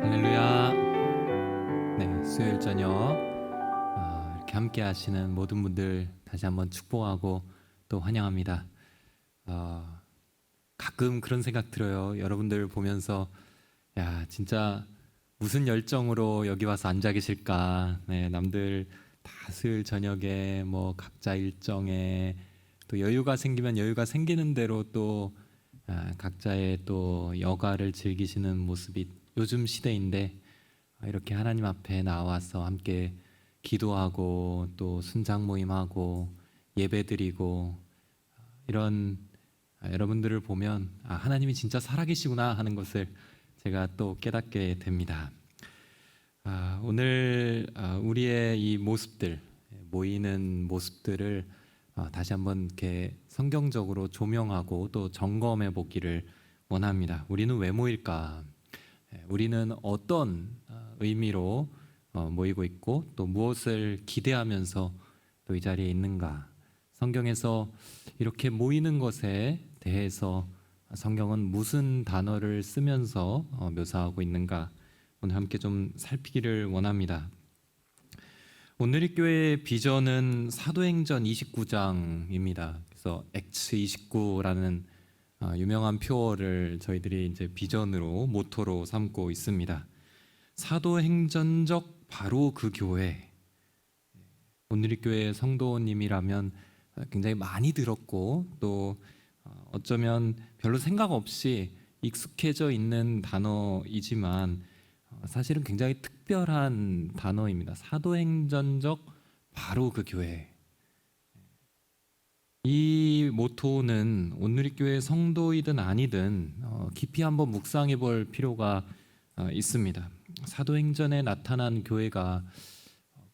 할렐루야. 네, 수요일 저녁 이렇게 함께 하시는 모든 분들 다시 한번 축복하고 또 환영합니다. 어, 가끔 그런 생각 들어요. 여러분들 보면서 야, 진짜 무슨 열정으로 여기 와서 앉아 계실까? 네, 남들 다 수요일 저녁에 뭐 각자 일정에 또 여유가 생기면 여유가 생기는 대로 또 각자의 또 여가를 즐기시는 모습이 요즘 시대인데 이렇게 하나님 앞에 나와서 함께 기도하고 또 순장 모임하고 예배드리고 이런 여러분들을 보면 하나님이 진짜 살아계시구나 하는 것을 제가 또 깨닫게 됩니다. 오늘 우리의 이 모습들 모이는 모습들을 다시 한번 이렇게 성경적으로 조명하고 또 점검해 보기를 원합니다. 우리는 왜 모일까? 우리는 어떤 의미로 모이고 있고 또 무엇을 기대하면서 또 이 자리에 있는가? 성경에서 이렇게 모이는 것에 대해서 성경은 무슨 단어를 쓰면서 묘사하고 있는가? 오늘 함께 좀 살피기를 원합니다. 오늘의 교회의 비전은 사도행전 29장입니다. 그래서 액츠 29라는 유명한 표어를 저희들이 이제 비전으로 모토로 삼고 있습니다. 사도행전적 바로 그 교회. 오늘의 교회 성도님이라면 굉장히 많이 들었고 또 어쩌면 별로 생각 없이 익숙해져 있는 단어이지만 사실은 굉장히 특별한 단어입니다. 사도행전적 바로 그 교회. 이 모토는 오늘의 교회 성도이든 아니든 깊이 한번 묵상해 볼 필요가 있습니다. 사도행전에 나타난 교회가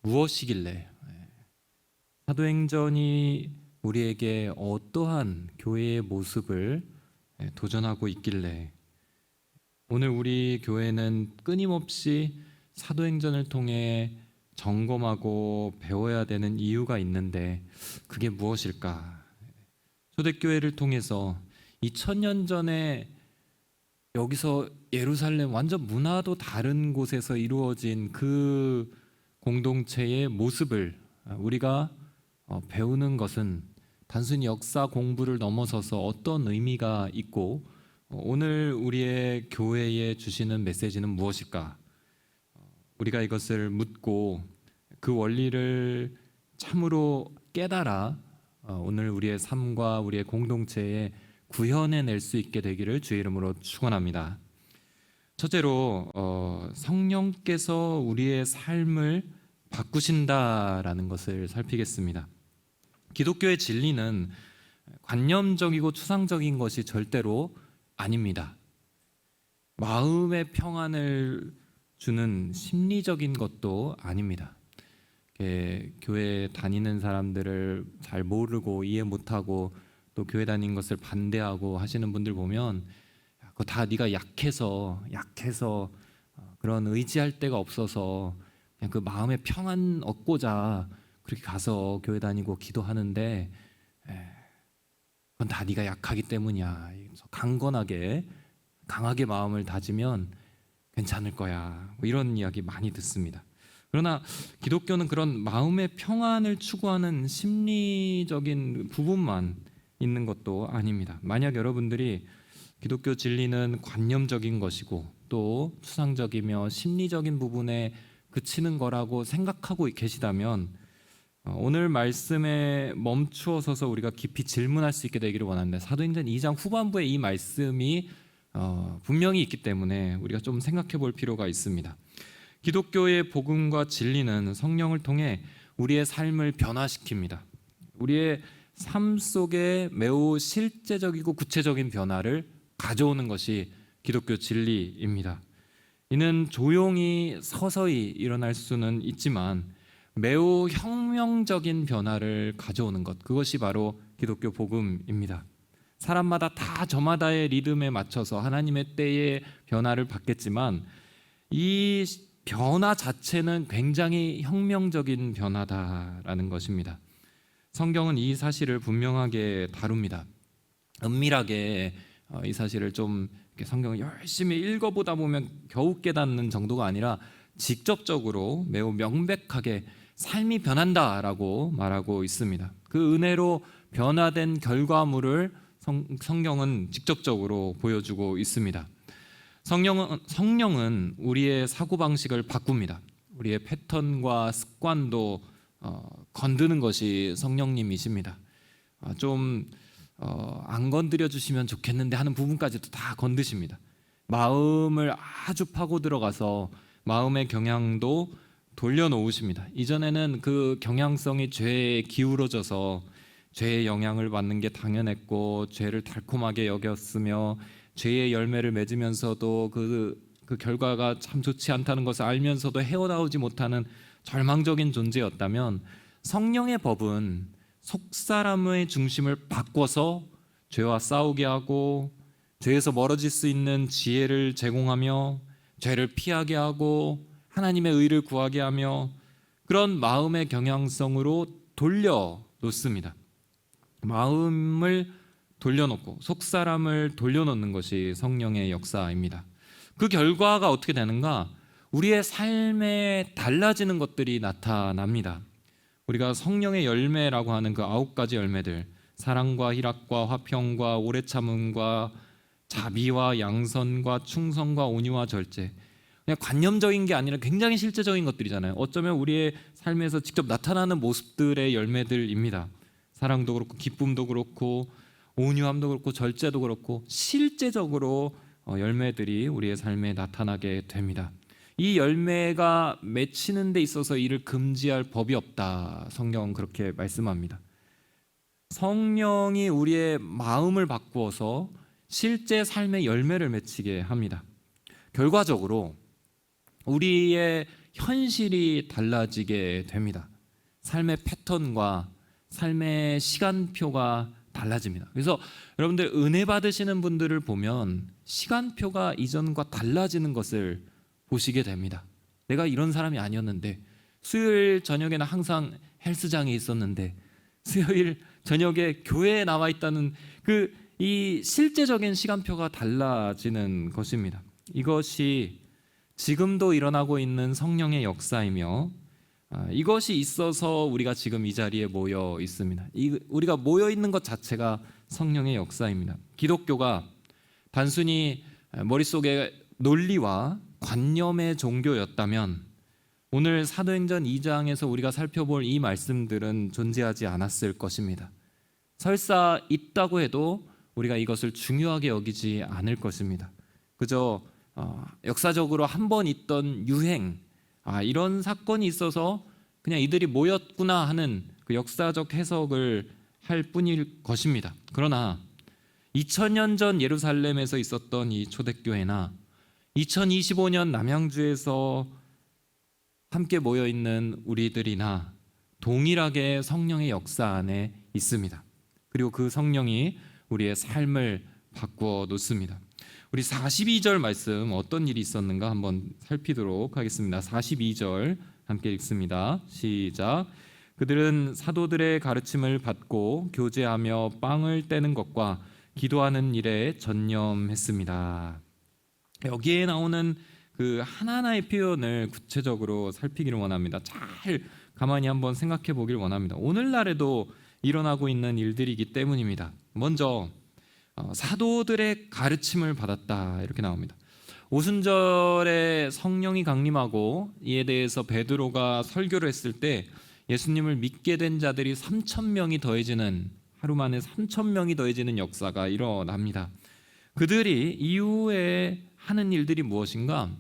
무엇이길래, 사도행전이 우리에게 어떠한 교회의 모습을 도전하고 있길래 오늘 우리 교회는 끊임없이 사도행전을 통해 점검하고 배워야 되는 이유가 있는데 그게 무엇일까? 초대교회를 통해서 2000년 전에 여기서 예루살렘 완전 문화도 다른 곳에서 이루어진 그 공동체의 모습을 우리가 배우는 것은 단순히 역사 공부를 넘어서서 어떤 의미가 있고 오늘 우리의 교회에 주시는 메시지는 무엇일까? 우리가 이것을 묻고 그 원리를 참으로 깨달아 오늘 우리의 삶과 우리의 공동체에 구현해낼 수 있게 되기를 주의 이름으로 축원합니다. 첫째로 성령께서 우리의 삶을 바꾸신다라는 것을 살피겠습니다. 기독교의 진리는 관념적이고 추상적인 것이 절대로 아닙니다. 마음의 평안을 주는 심리적인 것도 아닙니다. 교회 다니는 사람들을 잘 모르고 이해 못하고 또 교회 다니는 것을 반대하고 하시는 분들 보면 그거 다 네가 약해서 그런 의지할 데가 없어서 그냥 그 마음의 평안 얻고자 그렇게 가서 교회 다니고 기도하는데 그건 다 네가 약하기 때문이야. 강하게 마음을 다지면 괜찮을 거야. 뭐 이런 이야기 많이 듣습니다. 그러나 기독교는 그런 마음의 평안을 추구하는 심리적인 부분만 있는 것도 아닙니다. 만약 여러분들이 기독교 진리는 관념적인 것이고 또 추상적이며 심리적인 부분에 그치는 거라고 생각하고 계시다면 오늘 말씀에 멈추어 서서 우리가 깊이 질문할 수 있게 되기를 원합니다. 사도행전 2장 후반부에 이 말씀이 분명히 있기 때문에 우리가 좀 생각해 볼 필요가 있습니다. 기독교의 복음과 진리는 성령을 통해 우리의 삶을 변화시킵니다. 우리의 삶 속에 매우 실제적이고 구체적인 변화를 가져오는 것이 기독교 진리입니다. 이는 조용히 서서히 일어날 수는 있지만 매우 혁명적인 변화를 가져오는 것, 그것이 바로 기독교 복음입니다. 사람마다 다 저마다의 리듬에 맞춰서 하나님의 때에 변화를 받겠지만 이 변화 자체는 굉장히 혁명적인 변화다라는 것입니다. 성경은 이 사실을 분명하게 다룹니다. 은밀하게 이 사실을 좀 성경을 열심히 읽어보다 보면 겨우 깨닫는 정도가 아니라 직접적으로 매우 명백하게 삶이 변한다라고 말하고 있습니다. 그 은혜로 변화된 결과물을 성경은 직접적으로 보여주고 있습니다. 성령은 우리의 사고방식을 바꿉니다. 우리의 패턴과 습관도 건드는 것이 성령님이십니다. 안 건드려 주시면 좋겠는데 하는 부분까지도 다 건드십니다. 마음을 아주 파고 들어가서 마음의 경향도 돌려놓으십니다. 이전에는 그 경향성이 죄에 기울어져서 죄의 영향을 받는 게 당연했고 죄를 달콤하게 여겼으며 죄의 열매를 맺으면서도 그 결과가 참 좋지 않다는 것을 알면서도 헤어나오지 못하는 절망적인 존재였다면, 성령의 법은 속사람의 중심을 바꿔서 죄와 싸우게 하고 죄에서 멀어질 수 있는 지혜를 제공하며 죄를 피하게 하고 하나님의 의를 구하게 하며 그런 마음의 경향성으로 돌려놓습니다. 마음을 돌려놓고 속사람을 돌려놓는 것이 성령의 역사입니다. 그 결과가 어떻게 되는가? 우리의 삶에 달라지는 것들이 나타납니다. 우리가 성령의 열매라고 하는 그 9가지 열매들, 사랑과 희락과 화평과 오래 참음과 자비와 양선과 충성과 온유와 절제, 그냥 관념적인 게 아니라 굉장히 실제적인 것들이잖아요. 어쩌면 우리의 삶에서 직접 나타나는 모습들의 열매들입니다. 사랑도 그렇고 기쁨도 그렇고 온유함도 그렇고 절제도 그렇고 실제적으로 열매들이 우리의 삶에 나타나게 됩니다. 이 열매가 맺히는 데 있어서 이를 금지할 법이 없다. 성경은 그렇게 말씀합니다. 성령이 우리의 마음을 바꾸어서 실제 삶의 열매를 맺히게 합니다. 결과적으로 우리의 현실이 달라지게 됩니다. 삶의 패턴과 삶의 시간표가 달라집니다. 그래서 여러분들 은혜 받으시는 분들을 보면 시간표가 이전과 달라지는 것을 보시게 됩니다. 내가 이런 사람이 아니었는데, 수요일 저녁에는 항상 헬스장에 있었는데 수요일 저녁에 교회에 나와 있다는 이 실제적인 시간표가 달라지는 것입니다. 이것이 지금도 일어나고 있는 성령의 역사이며 이것이 있어서 우리가 지금 이 자리에 모여 있습니다. 우리가 모여 있는 것 자체가 성령의 역사입니다. 기독교가 단순히 머릿속에 논리와 관념의 종교였다면 오늘 사도행전 2장에서 우리가 살펴볼 이 말씀들은 존재하지 않았을 것입니다. 설사 있다고 해도 우리가 이것을 중요하게 여기지 않을 것입니다. 그저 역사적으로 한 번 있던 유행, 이런 사건이 있어서 그냥 이들이 모였구나 하는 그 역사적 해석을 할 뿐일 것입니다. 그러나 2000년 전 예루살렘에서 있었던 이 초대교회나 2025년 남양주에서 함께 모여있는 우리들이나 동일하게 성령의 역사 안에 있습니다. 그리고 그 성령이 우리의 삶을 바꾸어 놓습니다. 우리 42절 말씀 어떤 일이 있었는가 한번 살피도록 하겠습니다. 42절 함께 읽습니다. 시작. 그들은 사도들의 가르침을 받고 교제하며 빵을 떼는 것과 기도하는 일에 전념했습니다. 여기에 나오는 그 하나하나의 표현을 구체적으로 살피기를 원합니다. 잘 가만히 한번 생각해 보길 원합니다. 오늘날에도 일어나고 있는 일들이기 때문입니다. 먼저 사도들의 가르침을 받았다 이렇게 나옵니다. 오순절에 성령이 강림하고 이에 대해서 베드로가 설교를 했을 때 예수님을 믿게 된 자들이 3,000명이 더해지는, 하루 만에 3,000명이 더해지는 역사가 일어납니다. 그들이 이후에 하는 일들이 무엇인가?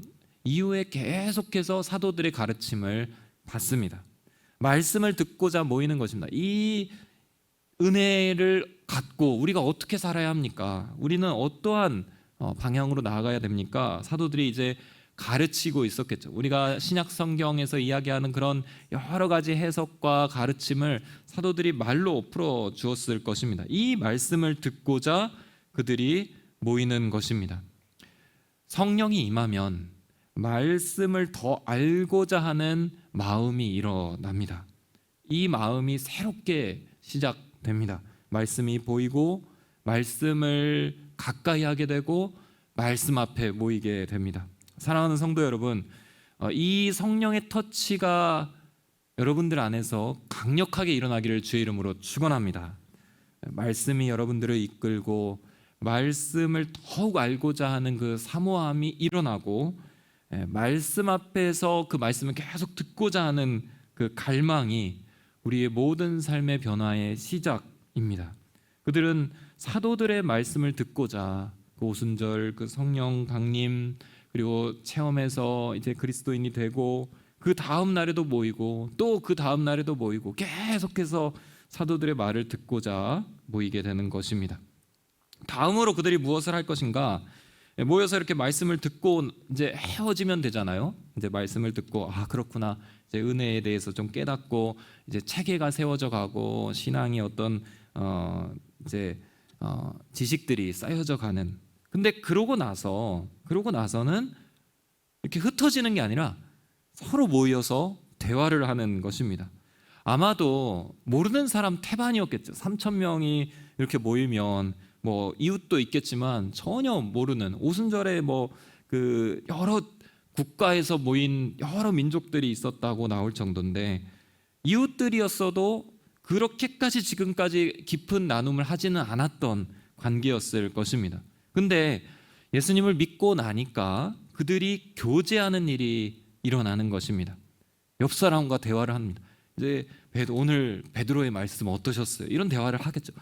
이후에 계속해서 사도들의 가르침을 받습니다. 말씀을 듣고자 모이는 것입니다. 이 은혜를 갖고 우리가 어떻게 살아야 합니까? 우리는 어떠한 방향으로 나아가야 됩니까? 사도들이 이제 가르치고 있었겠죠. 우리가 신약 성경에서 이야기하는 그런 여러 가지 해석과 가르침을 사도들이 말로 풀어 주었을 것입니다. 이 말씀을 듣고자 그들이 모이는 것입니다. 성령이 임하면 말씀을 더 알고자 하는 마음이 일어납니다. 이 마음이 새롭게 시작됩니다. 말씀이 보이고 말씀을 가까이 하게 되고 말씀 앞에 모이게 됩니다. 사랑하는 성도 여러분, 이 성령의 터치가 여러분들 안에서 강력하게 일어나기를 주의 이름으로 축원합니다. 말씀이 여러분들을 이끌고 말씀을 더욱 알고자 하는 그 사모함이 일어나고, 말씀 앞에서 그 말씀을 계속 듣고자 하는 그 갈망이 우리의 모든 삶의 변화의 시작입니다. 그들은 사도들의 말씀을 듣고자 그 오순절, 그 성령 강림, 그리고 체험해서 이제 그리스도인이 되고, 그 다음 날에도 모이고 또 그 다음 날에도 모이고, 계속해서 사도들의 말을 듣고자 모이게 되는 것입니다. 다음으로 그들이 무엇을 할 것인가? 모여서 이렇게 말씀을 듣고 이제 헤어지면 되잖아요. 이제 말씀을 듣고 그렇구나, 이제 은혜에 대해서 좀 깨닫고 이제 체계가 세워져 가고 신앙이 어떤 지식들이 쌓여져 가는. 근데 그러고 나서는 이렇게 흩어지는 게 아니라 서로 모여서 대화를 하는 것입니다. 아마도 모르는 사람 태반이었겠죠. 3,000명이 이렇게 모이면 뭐 이웃도 있겠지만 전혀 모르는, 오순절에 뭐 그 여러 국가에서 모인 여러 민족들이 있었다고 나올 정도인데, 이웃들이었어도 그렇게까지 지금까지 깊은 나눔을 하지는 않았던 관계였을 것입니다. 근데 예수님을 믿고 나니까 그들이 교제하는 일이 일어나는 것입니다. 옆 사람과 대화를 합니다. 이제 오늘 베드로의 말씀 어떠셨어요? 이런 대화를 하겠죠.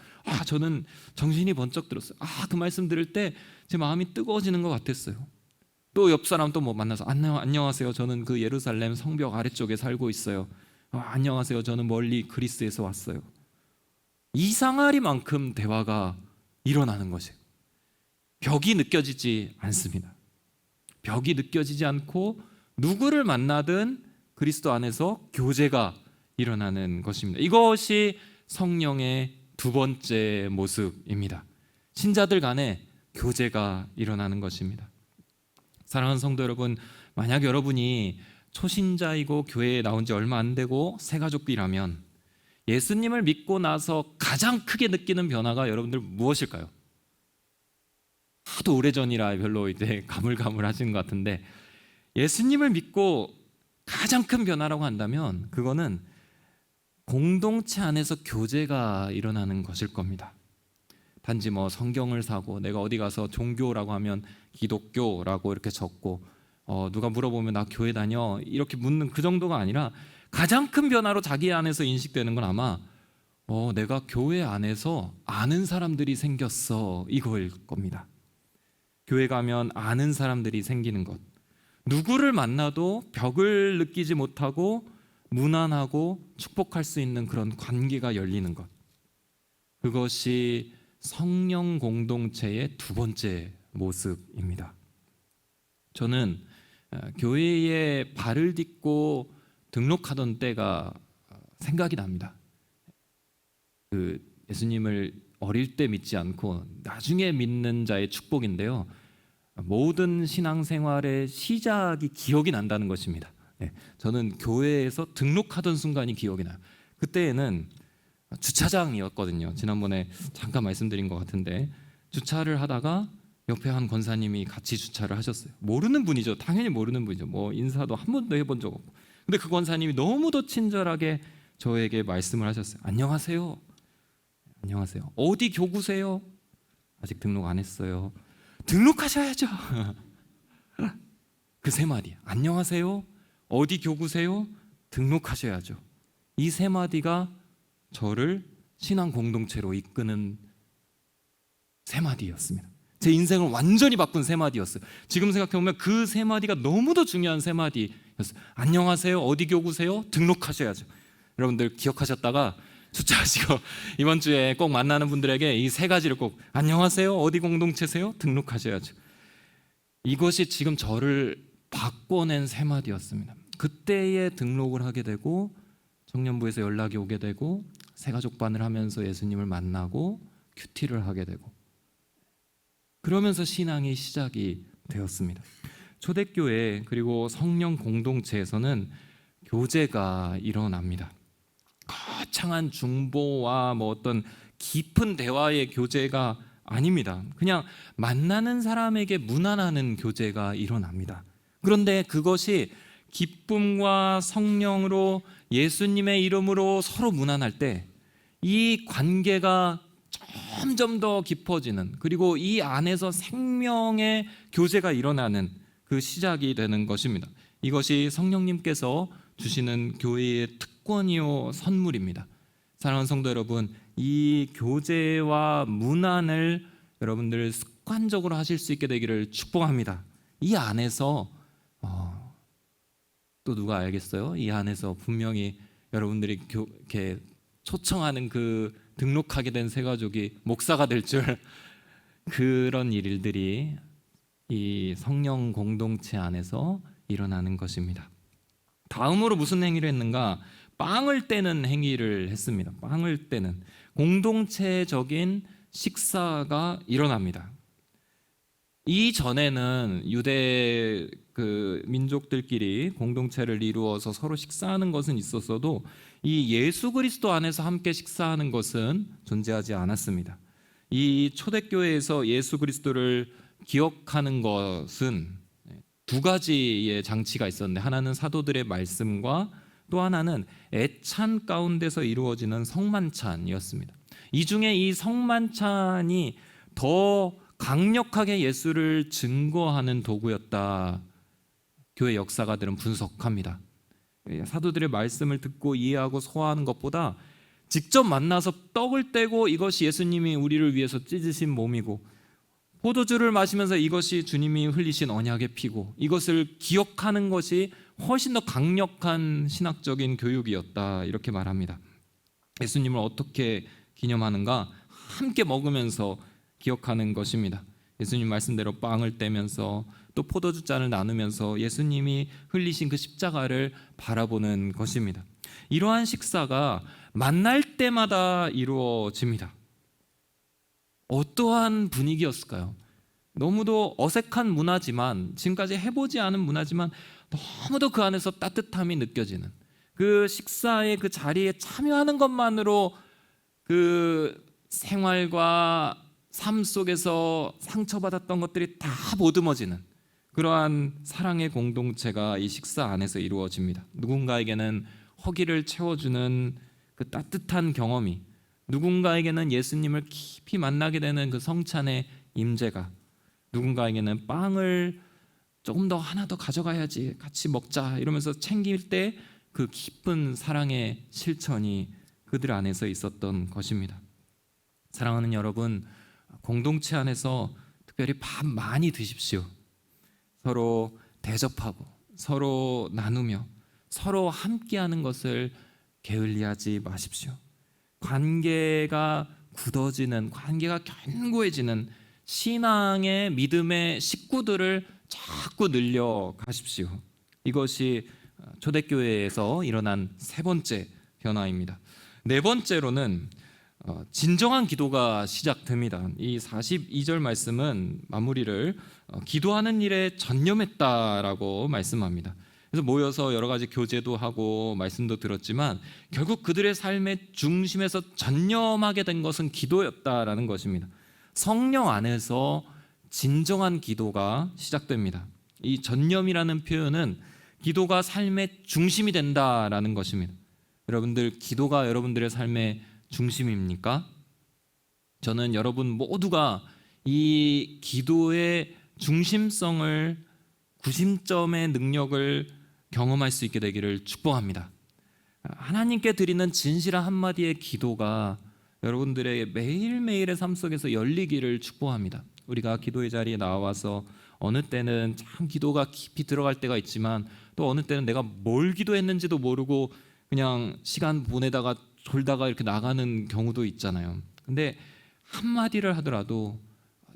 저는 정신이 번쩍 들었어요. 그 말씀 들을 때 제 마음이 뜨거워지는 것 같았어요. 또 옆 사람 또 뭐 만나서 안녕하세요. 저는 그 예루살렘 성벽 아래쪽에 살고 있어요. 안녕하세요. 저는 멀리 그리스에서 왔어요. 이상하리만큼 대화가 일어나는 것이에요. 벽이 느껴지지 않습니다. 벽이 느껴지지 않고 누구를 만나든 그리스도 안에서 교제가 일어나는 것입니다. 이것이 성령의 두 번째 모습입니다. 신자들 간에 교제가 일어나는 것입니다. 사랑하는 성도 여러분, 만약 여러분이 초신자이고 교회에 나온 지 얼마 안 되고 새가족이라면 예수님을 믿고 나서 가장 크게 느끼는 변화가 여러분들 무엇일까요? 하도 오래전이라 별로 이제 가물가물하신 것 같은데, 예수님을 믿고 가장 큰 변화라고 한다면 그거는 공동체 안에서 교제가 일어나는 것일 겁니다. 단지 뭐 성경을 사고 내가 어디 가서 종교라고 하면 기독교라고 이렇게 적고 누가 물어보면 나 교회 다녀 이렇게 묻는 그 정도가 아니라, 가장 큰 변화로 자기 안에서 인식되는 건 아마 내가 교회 안에서 아는 사람들이 생겼어, 이거일 겁니다. 교회 가면 아는 사람들이 생기는 것, 누구를 만나도 벽을 느끼지 못하고 무난하고 축복할 수 있는 그런 관계가 열리는 것, 그것이 성령 공동체의 두 번째 모습입니다. 저는 교회에 발을 딛고 등록하던 때가 생각이 납니다. 그 예수님을 어릴 때 믿지 않고 나중에 믿는 자의 축복인데요, 모든 신앙생활의 시작이 기억이 난다는 것입니다. 저는 교회에서 등록하던 순간이 기억이 나요. 그때에는 주차장이었거든요. 지난번에 잠깐 말씀드린 것 같은데, 주차를 하다가 옆에 한 권사님이 같이 주차를 하셨어요. 모르는 분이죠. 당연히 모르는 분이죠. 뭐 인사도 한 번도 해본 적 없고. 근데 그 권사님이 너무도 친절하게 저에게 말씀을 하셨어요. 안녕하세요. 안녕하세요. 어디 교구세요? 아직 등록 안 했어요. 등록하셔야죠. 그 세 마디. 안녕하세요. 어디 교구세요? 등록하셔야죠. 이 세 마디가 저를 신앙 공동체로 이끄는 세 마디였습니다. 제 인생을 완전히 바꾼 세 마디였어요. 지금 생각해보면 그 세 마디가 너무도 중요한 세 마디였어요. 안녕하세요. 어디 교구세요? 등록하셔야죠. 여러분들 기억하셨다가 주차하시고 이번 주에 꼭 만나는 분들에게 이 세 가지를 꼭, 안녕하세요. 어디 공동체세요? 등록하셔야죠. 이것이 지금 저를 바꿔낸 세 마디였습니다. 그때에 등록을 하게 되고 청년부에서 연락이 오게 되고 새가족반을 하면서 예수님을 만나고 큐티를 하게 되고, 그러면서 신앙의 시작이 되었습니다. 초대교회 그리고 성령 공동체에서는 교제가 일어납니다. 거창한 중보와 뭐 어떤 깊은 대화의 교제가 아닙니다. 그냥 만나는 사람에게 문안하는 교제가 일어납니다. 그런데 그것이 기쁨과 성령으로 예수님의 이름으로 서로 문안할 때 이 관계가 점점 더 깊어지는, 그리고 이 안에서 생명의 교제가 일어나는 그 시작이 되는 것입니다. 이것이 성령님께서 주시는 교회의 특권이요 선물입니다. 사랑하는 성도 여러분, 이 교제와 문안을 여러분들 습관적으로 하실 수 있게 되기를 축복합니다. 이 안에서 또 누가 알겠어요? 이 안에서 분명히 여러분들이 이렇게 초청하는 그 등록하게 된 새 가족이 목사가 될 줄, 그런 일들이 이 성령 공동체 안에서 일어나는 것입니다. 다음으로 무슨 행위를 했는가? 빵을 떼는 행위를 했습니다. 빵을 떼는 공동체적인 식사가 일어납니다. 이전에는 유대 그 민족들끼리 공동체를 이루어서 서로 식사하는 것은 있었어도 이 예수 그리스도 안에서 함께 식사하는 것은 존재하지 않았습니다. 이 초대교회에서 예수 그리스도를 기억하는 것은 두 가지의 장치가 있었는데, 하나는 사도들의 말씀과 또 하나는 애찬 가운데서 이루어지는 성만찬이었습니다. 이 중에 이 성만찬이 더 강력하게 예수를 증거하는 도구였다, 교회 역사가들은 분석합니다. 사도들의 말씀을 듣고 이해하고 소화하는 것보다 직접 만나서 떡을 떼고 이것이 예수님이 우리를 위해서 찢으신 몸이고, 포도주를 마시면서 이것이 주님이 흘리신 언약의 피고, 이것을 기억하는 것이 훨씬 더 강력한 신학적인 교육이었다, 이렇게 말합니다. 예수님을 어떻게 기념하는가? 함께 먹으면서 기억하는 것입니다. 예수님 말씀대로 빵을 떼면서 또 포도주 잔을 나누면서 예수님이 흘리신 그 십자가를 바라보는 것입니다. 이러한 식사가 만날 때마다 이루어집니다. 어떠한 분위기였을까요? 너무도 어색한 문화지만, 지금까지 해보지 않은 문화지만 너무도 그 안에서 따뜻함이 느껴지는, 그 식사의 그 자리에 참여하는 것만으로 그 생활과 삶 속에서 상처받았던 것들이 다 보듬어지는 그러한 사랑의 공동체가 이 식사 안에서 이루어집니다. 누군가에게는 허기를 채워주는 그 따뜻한 경험이, 누군가에게는 예수님을 깊이 만나게 되는 그 성찬의 임재가, 누군가에게는 빵을 조금 더 하나 더 가져가야지, 같이 먹자 이러면서 챙길 때 그 깊은 사랑의 실천이 그들 안에서 있었던 것입니다. 사랑하는 여러분, 공동체 안에서 특별히 밥 많이 드십시오. 서로 대접하고 서로 나누며 서로 함께하는 것을 게을리하지 마십시오. 관계가 굳어지는, 관계가 견고해지는 신앙의 믿음의 식구들을 자꾸 늘려 가십시오. 이것이 초대교회에서 일어난 세 번째 변화입니다. 네 번째로는 진정한 기도가 시작됩니다. 이 42절 말씀은 마무리를 기도하는 일에 전념했다라고 말씀합니다. 그래서 모여서 여러 가지 교제도 하고 말씀도 들었지만 결국 그들의 삶의 중심에서 전념하게 된 것은 기도였다라는 것입니다. 성령 안에서 진정한 기도가 시작됩니다. 이 전념이라는 표현은 기도가 삶의 중심이 된다라는 것입니다. 여러분들, 기도가 여러분들의 삶의 중심입니까? 저는 여러분 모두가 이 기도의 중심성을, 구심점의 능력을 경험할 수 있게 되기를 축복합니다. 하나님께 드리는 진실한 한마디의 기도가 여러분들의 매일매일의 삶 속에서 열리기를 축복합니다. 우리가 기도의 자리에 나와서 어느 때는 참 기도가 깊이 들어갈 때가 있지만, 또 어느 때는 내가 뭘 기도했는지도 모르고 그냥 시간 보내다가 졸다가 이렇게 나가는 경우도 있잖아요. 근데 한마디를 하더라도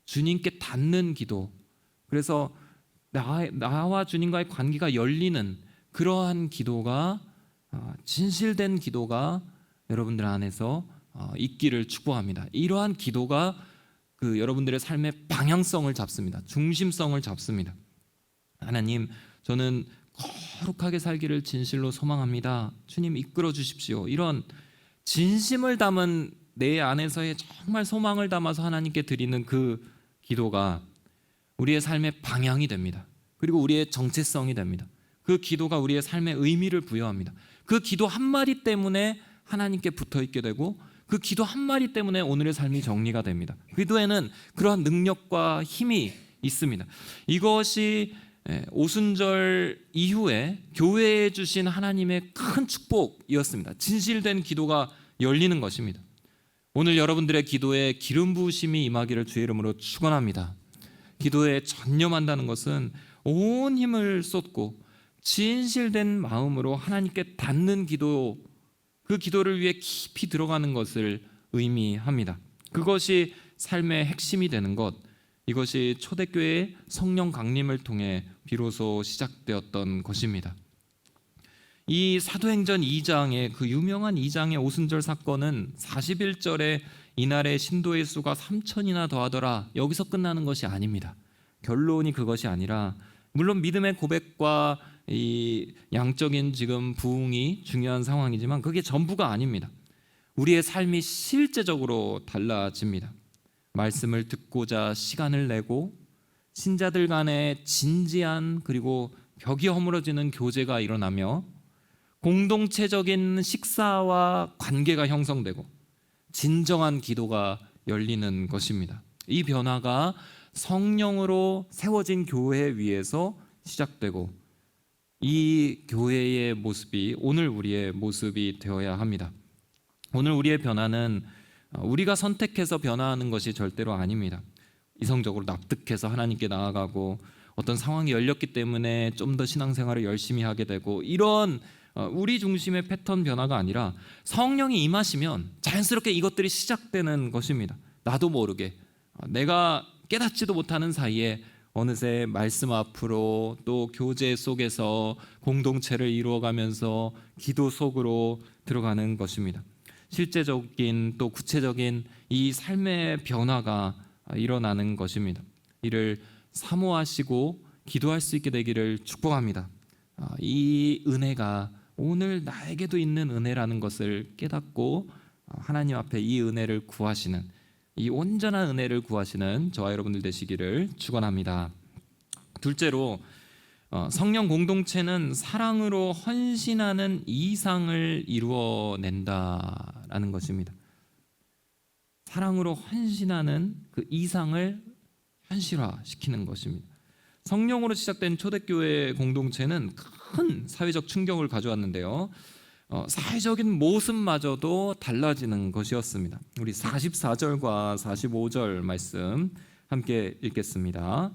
주님께 닿는 기도, 그래서 나와 주님과의 관계가 열리는 그러한 기도가, 진실된 기도가 여러분들 안에서 있기를 축복합니다. 이러한 기도가 그 여러분들의 삶의 방향성을 잡습니다. 중심성을 잡습니다. 하나님, 저는 거룩하게 살기를 진실로 소망합니다. 주님 이끌어 주십시오. 이런 진심을 담은 내 안에서의 정말 소망을 담아서 하나님께 드리는 그 기도가 우리의 삶의 방향이 됩니다. 그리고 우리의 정체성이 됩니다. 그 기도가 우리의 삶의 의미를 부여합니다. 그 기도 한마디 때문에 하나님께 붙어 있게 되고 그 기도 한마디 때문에 오늘의 삶이 정리가 됩니다. 기도에는 그러한 능력과 힘이 있습니다. 이것이 오순절 이후에 교회에 주신 하나님의 큰 축복이었습니다. 진실된 기도가 열리는 것입니다. 오늘 여러분들의 기도에 기름 부으심이 임하기를 주의 이름으로 축원합니다. 기도에 전념한다는 것은 온 힘을 쏟고 진실된 마음으로 하나님께 닿는 기도, 그 기도를 위해 깊이 들어가는 것을 의미합니다. 그것이 삶의 핵심이 되는 것, 이것이 초대교회의 성령 강림을 통해 비로소 시작되었던 것입니다. 이 사도행전 2장의 그 유명한 2장의 오순절 사건은 41절에 이날의 신도의 수가 3,000이나 더하더라, 여기서 끝나는 것이 아닙니다. 결론이 그것이 아니라, 물론 믿음의 고백과 이 양적인 지금 부흥이 중요한 상황이지만 그게 전부가 아닙니다. 우리의 삶이 실제적으로 달라집니다. 말씀을 듣고자 시간을 내고 신자들 간에 진지한 그리고 벽이 허물어지는 교제가 일어나며 공동체적인 식사와 관계가 형성되고 진정한 기도가 열리는 것입니다. 이 변화가 성령으로 세워진 교회 위에서 시작되고 이 교회의 모습이 오늘 우리의 모습이 되어야 합니다. 오늘 우리의 변화는 우리가 선택해서 변화하는 것이 절대로 아닙니다. 이성적으로 납득해서 하나님께 나아가고 어떤 상황이 열렸기 때문에 좀 더 신앙생활을 열심히 하게 되고 이런 우리 중심의 패턴 변화가 아니라 성령이 임하시면 자연스럽게 이것들이 시작되는 것입니다. 나도 모르게 내가 깨닫지도 못하는 사이에 어느새 말씀 앞으로 또 교제 속에서 공동체를 이루어가면서 기도 속으로 들어가는 것입니다. 실제적인 또 구체적인 이 삶의 변화가 일어나는 것입니다. 이를 사모하시고 기도할 수 있게 되기를 축복합니다. 이 은혜가 오늘 나에게도 있는 은혜라는 것을 깨닫고 하나님 앞에 이 은혜를 구하시는, 이 온전한 은혜를 구하시는 저와 여러분들 되시기를 축원합니다. 둘째로 성령 공동체는 사랑으로 헌신하는 이상을 이루어낸다라는 것입니다. 사랑으로 헌신하는 그 이상을 현실화시키는 것입니다. 성령으로 시작된 초대교회 공동체는 큰 사회적 충격을 가져왔는데요. 사회적인 모습마저도 달라지는 것이었습니다. 우리 44절과 45절 말씀 함께 읽겠습니다.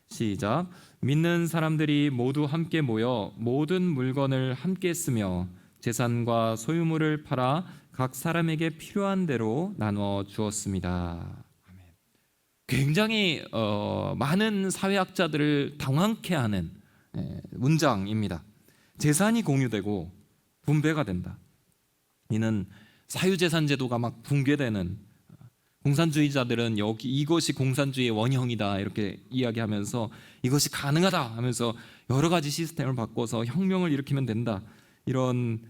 시작. 믿는 사람들이 모두 함께 모여 모든 물건을 함께 쓰며 재산과 소유물을 팔아 각 사람에게 필요한 대로 나눠 주었습니다. 아멘. 굉장히 많은 사회학자들을 당황케 하는 문장입니다. 재산이 공유되고 분배가 된다. 이는 사유재산 제도가 막 붕괴되는, 공산주의자들은 이것이 공산주의의 원형이다 이렇게 이야기하면서 이것이 가능하다 하면서 여러 가지 시스템을 바꿔서 혁명을 일으키면 된다, 이런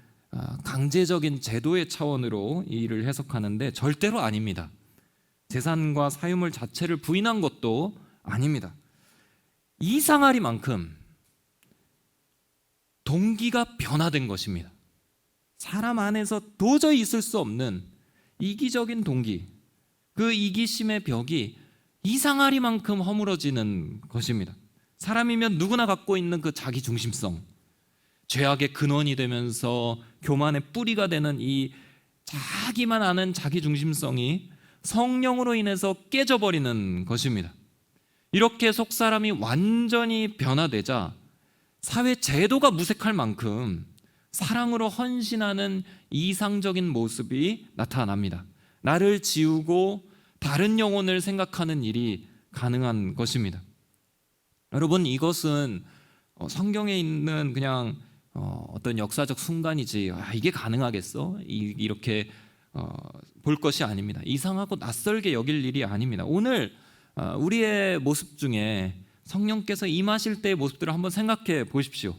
강제적인 제도의 차원으로 이 일을 해석하는데 절대로 아닙니다. 재산과 사유물 자체를 부인한 것도 아닙니다. 이상하리만큼 동기가 변화된 것입니다. 사람 안에서 도저히 있을 수 없는 이기적인 동기, 그 이기심의 벽이 이상하리만큼 허물어지는 것입니다. 사람이면 누구나 갖고 있는 그 자기중심성, 죄악의 근원이 되면서 교만의 뿌리가 되는 이 자기만 아는 자기중심성이 성령으로 인해서 깨져버리는 것입니다. 이렇게 속사람이 완전히 변화되자 사회 제도가 무색할 만큼 사랑으로 헌신하는 이상적인 모습이 나타납니다. 나를 지우고 다른 영혼을 생각하는 일이 가능한 것입니다. 여러분, 이것은 성경에 있는 그냥 어떤 역사적 순간이지 이게 가능하겠어? 이렇게 볼 것이 아닙니다. 이상하고 낯설게 여길 일이 아닙니다. 오늘 우리의 모습 중에 성령께서 임하실 때의 모습들을 한번 생각해 보십시오.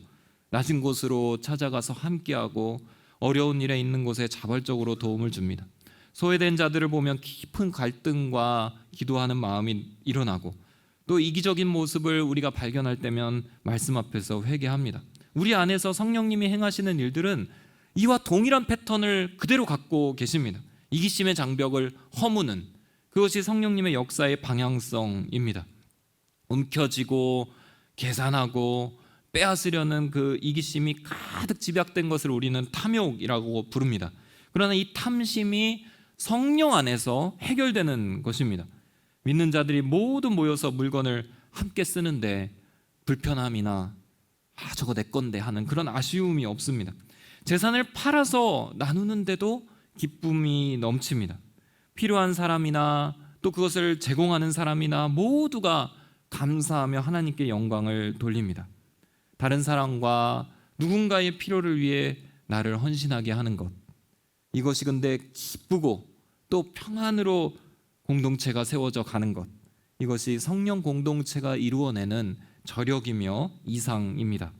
낮은 곳으로 찾아가서 함께하고 어려운 일에 있는 곳에 자발적으로 도움을 줍니다. 소외된 자들을 보면 깊은 갈등과 기도하는 마음이 일어나고, 또 이기적인 모습을 우리가 발견할 때면 말씀 앞에서 회개합니다. 우리 안에서 성령님이 행하시는 일들은 이와 동일한 패턴을 그대로 갖고 계십니다. 이기심의 장벽을 허무는, 그것이 성령님의 역사의 방향성입니다. 움켜쥐고 계산하고 빼앗으려는 그 이기심이 가득 집약된 것을 우리는 탐욕이라고 부릅니다. 그러나 이 탐심이 성령 안에서 해결되는 것입니다. 믿는 자들이 모두 모여서 물건을 함께 쓰는데 불편함이나 저거 내 건데 하는 그런 아쉬움이 없습니다. 재산을 팔아서 나누는데도 기쁨이 넘칩니다. 필요한 사람이나 또 그것을 제공하는 사람이나 모두가 감사하며 하나님께 영광을 돌립니다. 다른 사람과 누군가의 필요를 위해 나를 헌신하게 하는 것, 이것이 근데 기쁘고 또 평안으로 공동체가 세워져 가는 것, 이것이 성령 공동체가 이루어내는 저력이며 이상입니다.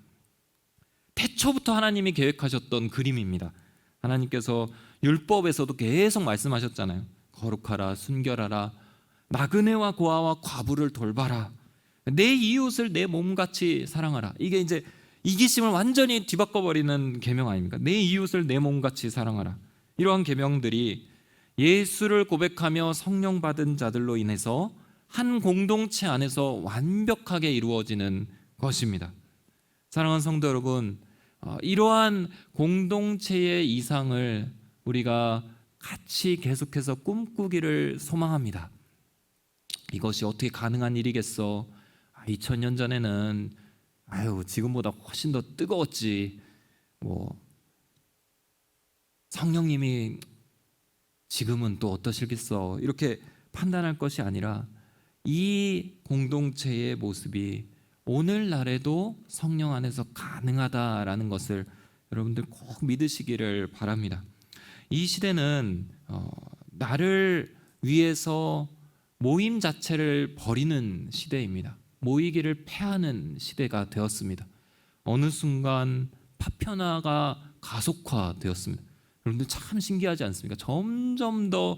태초부터 하나님이 계획하셨던 그림입니다. 하나님께서 율법에서도 계속 말씀하셨잖아요. 거룩하라, 순결하라, 나그네와 고아와 과부를 돌봐라, 내 이웃을 내 몸같이 사랑하라. 이게 이제 이기심을 완전히 뒤바꿔버리는 계명 아닙니까? 내 이웃을 내 몸같이 사랑하라. 이러한 계명들이 예수를 고백하며 성령 받은 자들로 인해서 한 공동체 안에서 완벽하게 이루어지는 것입니다. 사랑하는 성도 여러분, 이러한 공동체의 이상을 우리가 같이 계속해서 꿈꾸기를 소망합니다. 이것이 어떻게 가능한 일이겠어? 2000년 전에는 지금보다 훨씬 더 뜨거웠지, 성령님이 지금은 또 어떠실겠어, 이렇게 판단할 것이 아니라 이 공동체의 모습이 오늘날에도 성령 안에서 가능하다라는 것을 여러분들 꼭 믿으시기를 바랍니다. 이 시대는 나를 위해서 모임 자체를 버리는 시대입니다. 모이기를 패하는 시대가 되었습니다. 어느 순간 파편화가 가속화되었습니다. 여러분들 참 신기하지 않습니까? 점점 더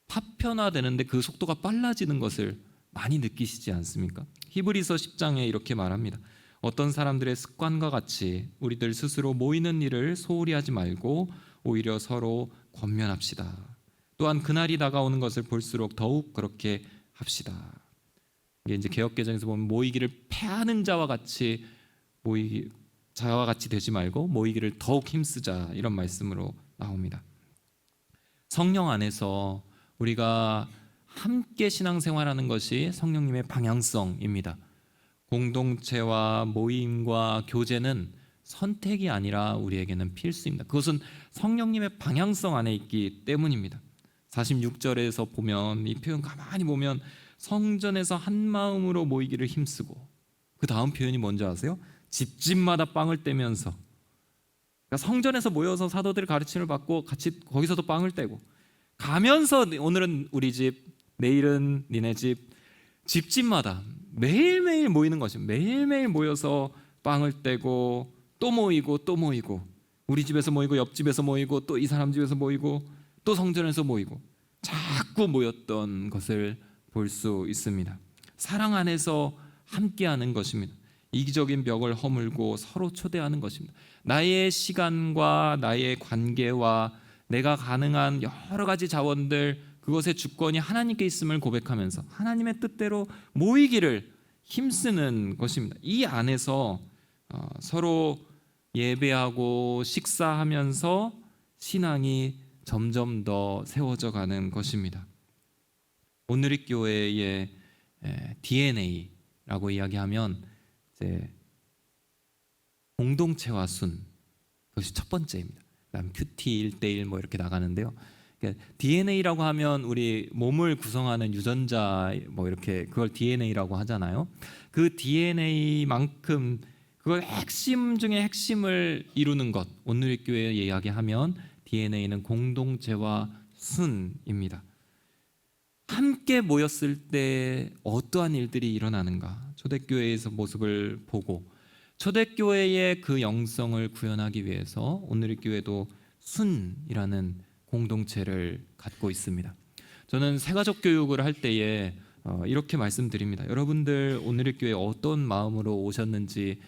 파편화되는데 그 속도가 빨라지는 것을 많이 느끼시지 않습니까? 히브리서 10장에 이렇게 말합니다. 어떤 사람들의 습관과 같이 우리들 스스로 모이는 일을 소홀히 하지 말고 오히려 서로 권면합시다. 또한 그날이 다가오는 것을 볼수록 더욱 그렇게 합시다. 이게 이제 개역개정에서 보면 모이기를 패하는 자와 같이 되지 말고 모이기를 더욱 힘쓰자, 이런 말씀으로 나옵니다. 성령 안에서 우리가 함께 신앙생활하는 것이 성령님의 방향성입니다. 공동체와 모임과 교제는 선택이 아니라 우리에게는 필수입니다. 그것은 성령님의 방향성 안에 있기 때문입니다. 46절에서 보면 이 표현 가만히 보면 성전에서 한 마음으로 모이기를 힘쓰고, 그 다음 표현이 뭔지 아세요? 집집마다 빵을 떼면서. 그러니까 성전에서 모여서 사도들의 가르침을 받고 같이 거기서도 빵을 떼고, 가면서 오늘은 우리 집, 내일은 니네 집, 집집마다 매일매일 모이는 것입니다. 매일매일 모여서 빵을 떼고 또 모이고 또 모이고, 우리 집에서 모이고 옆집에서 모이고 또 이 사람 집에서 모이고 또 성전에서 모이고, 자꾸 모였던 것을 볼 수 있습니다. 사랑 안에서 함께하는 것입니다. 이기적인 벽을 허물고 서로 초대하는 것입니다. 나의 시간과 나의 관계와 내가 가능한 여러 가지 자원들, 그것의 주권이 하나님께 있음을 고백하면서 하나님의 뜻대로 모이기를 힘쓰는 것입니다. 이 안에서 서로 예배하고 식사하면서 신앙이 점점 더 세워져 가는 것입니다. 오늘의 교회의 DNA라고 이야기하면 이제 공동체와 순, 그것이 첫 번째입니다. 그다음 큐티 1대1 이렇게 나가는데요. 그러니까 DNA라고 하면 우리 몸을 구성하는 유전자 이렇게 그걸 DNA라고 하잖아요. 그 DNA만큼 그걸 핵심 중에 핵심을 이루는 것, 오늘의 교회에 이야기하면 DNA는 공동체와 순입니다. 함께 모였을 때 어떠한 일들이 일어나는가, 초대교회에서 모습을 보고 초대교회의 그 영성을 구현하기 위해서 오늘의 교회도 순이라는 공동체를 갖고 있습니다. 저는 새가족 교육을 할 때에 이렇게 말씀드립니다. 여러분들 온누리 교회 어떤 마음으로 오셨는지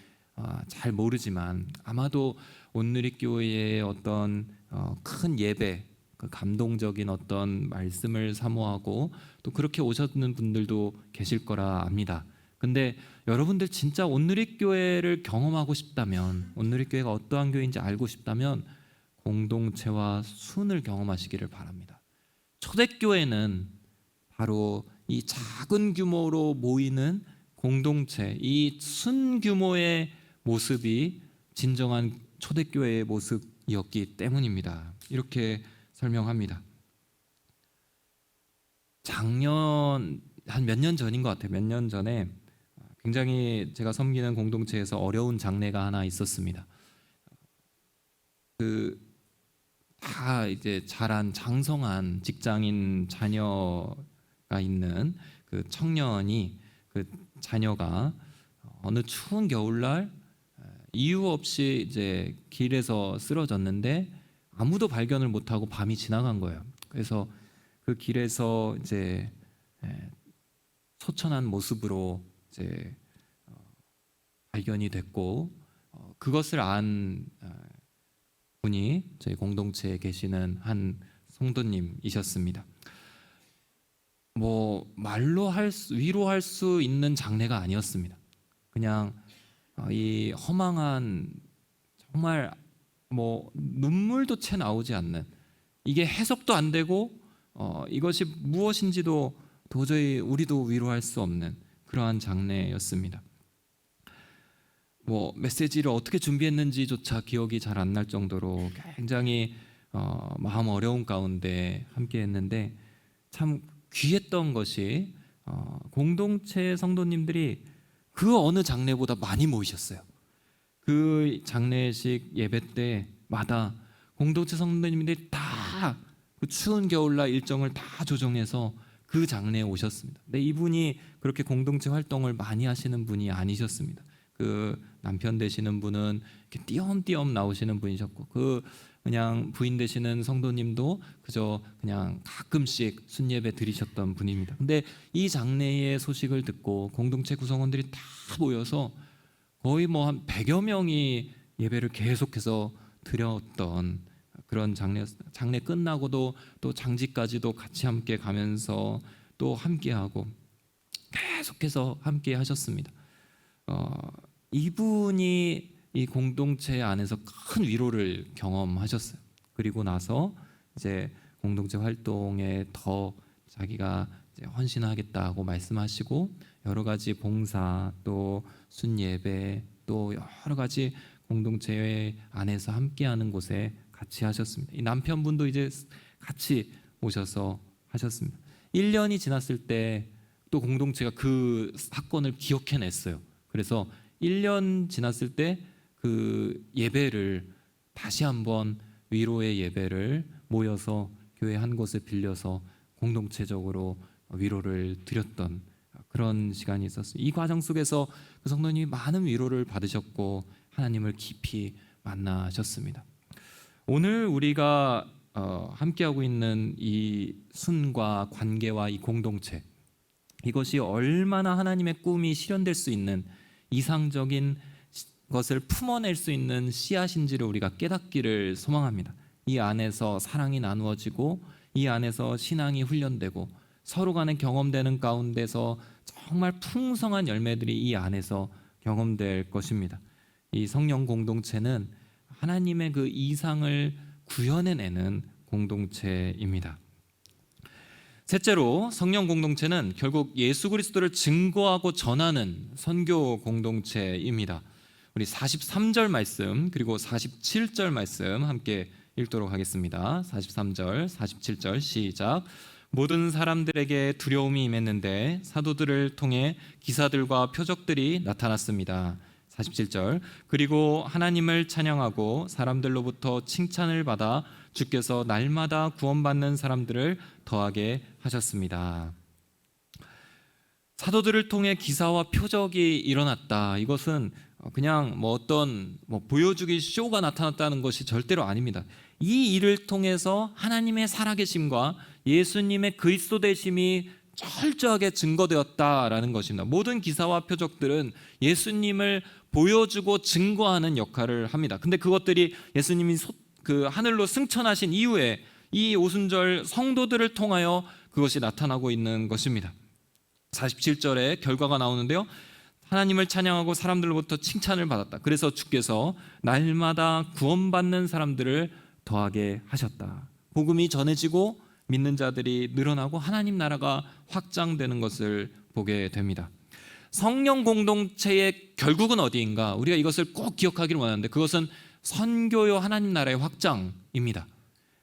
잘 모르지만 아마도 온누리 교회의 어떤 큰 예배, 그 감동적인 어떤 말씀을 사모하고 또 그렇게 오셨는 분들도 계실 거라 압니다. 근데 여러분들 진짜 온누리 교회를 경험하고 싶다면, 온누리 교회가 어떠한 교회인지 알고 싶다면 공동체와 순을 경험하시기를 바랍니다. 초대교회는 바로 이 작은 규모로 모이는 공동체, 이 순규모의 모습이 진정한 초대교회의 모습이었기 때문입니다. 이렇게 설명합니다. 작년 한 몇 년 전인 것 같아요. 몇 년 전에 굉장히 제가 섬기는 공동체에서 어려운 장례가 하나 있었습니다. 다 이제 자란 장성한 직장인 자녀가 있는 그 청년이, 그 자녀가 어느 추운 겨울날 이유 없이 이제 길에서 쓰러졌는데 아무도 발견을 못하고 밤이 지나간 거예요. 그래서 그 길에서 이제 소천한 모습으로 이제 발견이 됐고, 그것을 안 분이 저희 공동체에 계시는 한 성도님이셨습니다. 뭐 말로 위로할 수 있는 장례가 아니었습니다. 그냥 이 허망한, 정말 뭐 눈물도 채 나오지 않는, 이게 해석도 안 되고 이것이 무엇인지도 도저히 우리도 위로할 수 없는 그러한 장례였습니다. 뭐 메시지를 어떻게 준비했는지조차 기억이 잘 안 날 정도로 굉장히 마음 어려운 가운데 함께 했는데, 참 귀했던 것이 공동체 성도님들이 그 어느 장례보다 많이 모이셨어요. 그 장례식 예배 때마다 공동체 성도님들이 다 그 추운 겨울날 일정을 다 조정해서 그 장례에 오셨습니다. 근데 이분이 그렇게 공동체 활동을 많이 하시는 분이 아니셨습니다. 그 남편 되시는 분은 이렇게 띄엄띄엄 나오시는 분이셨고, 그 그냥 부인 되시는 성도님도 그저 그냥 가끔씩 순예배 드리셨던 분입니다. 근데 이 장례의 소식을 듣고 공동체 구성원들이 다 모여서 거의 뭐 한 100여 명이 예배를 계속해서 드렸던 그런 장례 끝나고도 또 장지까지도 같이 함께 가면서 또 함께하고 계속해서 함께 하셨습니다. 이분이 이 공동체 안에서 큰 위로를 경험하셨어요. 그리고 나서 이제 공동체 활동에 더 자기가 이제 헌신하겠다고 말씀하시고, 여러 가지 봉사, 또 순예배, 또 여러 가지 공동체 안에서 함께하는 곳에 같이 하셨습니다. 이 남편분도 이제 같이 오셔서 하셨습니다. 1년이 지났을 때 또 공동체가 그 사건을 기억해냈어요. 그래서 1년 지났을 때 그 예배를 다시 한번, 위로의 예배를 모여서 교회 한 곳에 빌려서 공동체적으로 위로를 드렸던 그런 시간이 있었어요. 이 과정 속에서 그 성도님이 많은 위로를 받으셨고 하나님을 깊이 만나셨습니다. 오늘 우리가 함께하고 있는 이 순과 관계와 이 공동체, 이것이 얼마나 하나님의 꿈이 실현될 수 있는 이상적인 것을 품어낼 수 있는 씨앗인지를 우리가 깨닫기를 소망합니다. 이 안에서 사랑이 나누어지고, 이 안에서 신앙이 훈련되고, 서로 간에 경험되는 가운데서 정말 풍성한 열매들이 이 안에서 경험될 것입니다. 이 성령 공동체는 하나님의 그 이상을 구현해내는 공동체입니다. 셋째로, 성령 공동체는 결국 예수 그리스도를 증거하고 전하는 선교 공동체입니다. 우리 43절 말씀 그리고 47절 말씀 함께 읽도록 하겠습니다. 43절, 47절 시작. 모든 사람들에게 두려움이 임했는데 사도들을 통해 기사들과 표적들이 나타났습니다. 47절. 그리고 하나님을 찬양하고 사람들로부터 칭찬을 받아 주께서 날마다 구원받는 사람들을 더하게 하셨습니다. 사도들을 통해 기사와 표적이 일어났다. 이것은 그냥 뭐 어떤 보여주기 쇼가 나타났다는 것이 절대로 아닙니다. 이 일을 통해서 하나님의 살아계심과 예수님의 그리스도 되심이 철저하게 증거되었다라는 것입니다. 모든 기사와 표적들은 예수님을 보여주고 증거하는 역할을 합니다. 근데 그것들이 예수님이 그 하늘로 승천하신 이후에 이 오순절 성도들을 통하여 그것이 나타나고 있는 것입니다. 47절에 결과가 나오는데요. 하나님을 찬양하고 사람들로부터 칭찬을 받았다. 그래서 주께서 날마다 구원받는 사람들을 더하게 하셨다. 복음이 전해지고 믿는 자들이 늘어나고 하나님 나라가 확장되는 것을 보게 됩니다. 성령 공동체의 결국은 어디인가? 우리가 이것을 꼭 기억하기를 원하는데 그것은 선교요 하나님 나라의 확장입니다.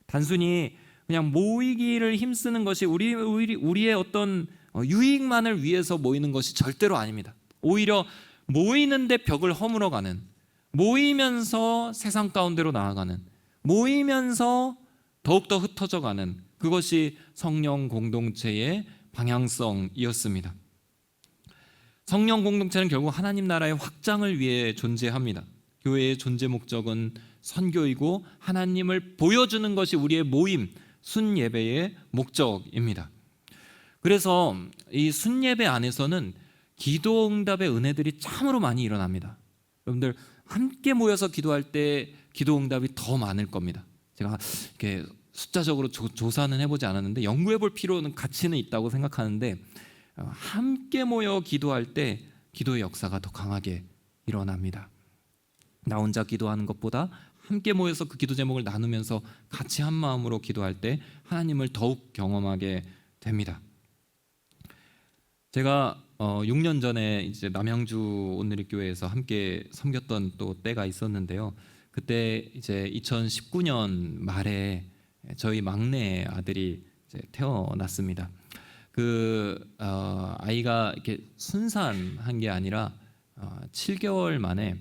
단순히 그냥 모이기를 힘쓰는 것이 우리의 어떤 유익만을 위해서 모이는 것이 절대로 아닙니다. 오히려 모이는데 벽을 허물어가는, 모이면서 세상 가운데로 나아가는, 모이면서 더욱더 흩어져가는 그것이 성령 공동체의 방향성이었습니다. 성령 공동체는 결국 하나님 나라의 확장을 위해 존재합니다. 교회의 존재 목적은 선교이고 하나님을 보여주는 것이 우리의 모임, 순예배의 목적입니다. 그래서 이 순예배 안에서는 기도 응답의 은혜들이 참으로 많이 일어납니다. 여러분들 함께 모여서 기도할 때 기도 응답이 더 많을 겁니다. 제가 이렇게 숫자적으로 조사는 해보지 않았는데 연구해볼 필요는 가치는 있다고 생각하는데 함께 모여 기도할 때 기도의 역사가 더 강하게 일어납니다. 나 혼자 기도하는 것보다 함께 모여서 그 기도 제목을 나누면서 같이 한 마음으로 기도할 때 하나님을 더욱 경험하게 됩니다. 제가 6년 전에 이제 남양주 온누리교회에서 함께 섬겼던 또 때가 있었는데요. 그때 이제 2019년 말에 저희 막내 아들이 이제 태어났습니다. 아이가 이렇게 순산한 게 아니라 7개월 만에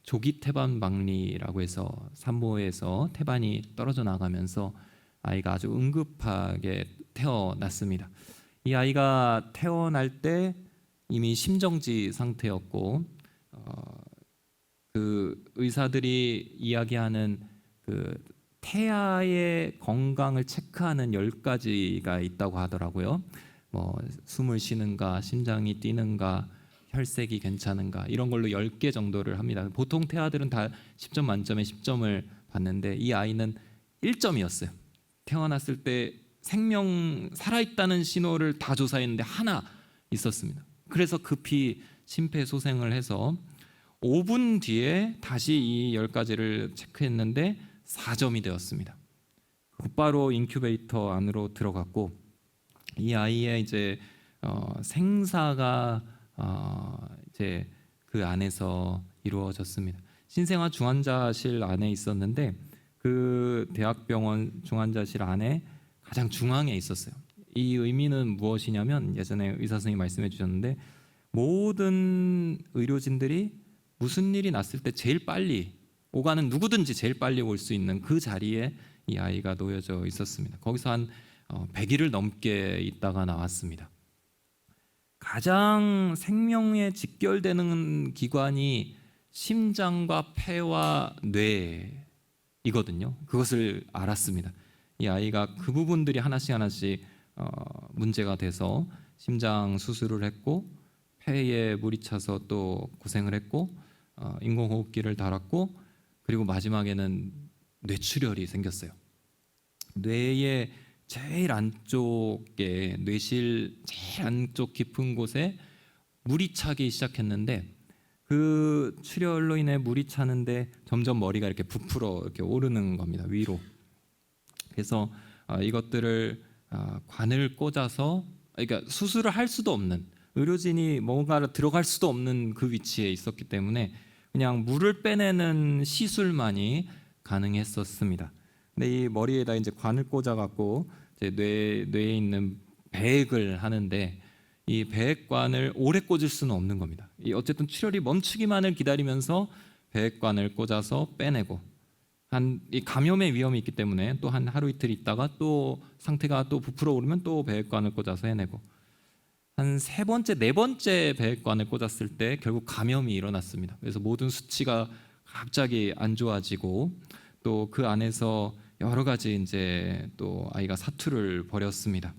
조기 태반 박리라고 해서 산모에서 태반이 떨어져 나가면서 아이가 아주 응급하게 태어났습니다. 이 아이가 태어날 때 이미 심정지 상태였고 그 의사들이 이야기하는 그 태아의 건강을 체크하는 10가지가 있다고 하더라고요. 숨을 쉬는가, 심장이 뛰는가, 혈색이 괜찮은가 이런 걸로 10개 정도를 합니다. 보통 태아들은 다 10점 만점에 10점을 받는데 이 아이는 1점이었어요. 태어났을 때 생명 살아있다는 신호를 다 조사했는데 하나 있었습니다. 그래서 급히 심폐소생을 해서 5분 뒤에 다시 이 10가지를 체크했는데 4점이 되었습니다. 곧바로 인큐베이터 안으로 들어갔고 이 아이의 이제 생사가 이제 그 안에서 이루어졌습니다. 신생아 중환자실 안에 있었는데 그 대학병원 중환자실 안에 가장 중앙에 있었어요. 이 의미는 무엇이냐면 예전에 의사 선생님이 말씀해 주셨는데 모든 의료진들이 무슨 일이 났을 때 제일 빨리 오가는 누구든지 제일 빨리 올 수 있는 그 자리에 이 아이가 놓여져 있었습니다. 거기서 한 100일을 넘게 있다가 나왔습니다. 가장 생명에 직결되는 기관이 심장과 폐와 뇌이거든요. 그것을 알았습니다. 이 아이가 그 부분들이 하나씩 문제가 돼서 심장 수술을 했고 폐에 물이 차서 또 고생을 했고 인공호흡기를 달았고 그리고 마지막에는 뇌출혈이 생겼어요. 뇌의 제일 안쪽에 뇌실 제일 안쪽 깊은 곳에 물이 차기 시작했는데 그 출혈로 인해 물이 차는데 점점 머리가 이렇게 부풀어 이렇게 오르는 겁니다. 위로. 그래서 이것들을 관을 꽂아서 그러니까 수술을 할 수도 없는 의료진이 뭔가를 들어갈 수도 없는 그 위치에 있었기 때문에 그냥 물을 빼내는 시술만이 가능했었습니다. 근데 이 머리에다 이제 관을 꽂아갖고 이제 뇌에 있는 배액을 하는데 이 배액관을 오래 꽂을 수는 없는 겁니다. 어쨌든 출혈이 멈추기만을 기다리면서 배액관을 꽂아서 빼내고 이 감염의 위험이 있기 때문에 또 한 하루 이틀 있다가 또 상태가 또 부풀어 오르면 또 배액관을 꽂아서 해내고 한 세 번째, 네 번째 배관을 꽂았을 때 결국 감염이 일어났습니다. 그래서 모든 수치가 갑자기 안 좋아지고 또 그 안에서 여러 가지 이제 또 아이가 사투를 벌였습니다.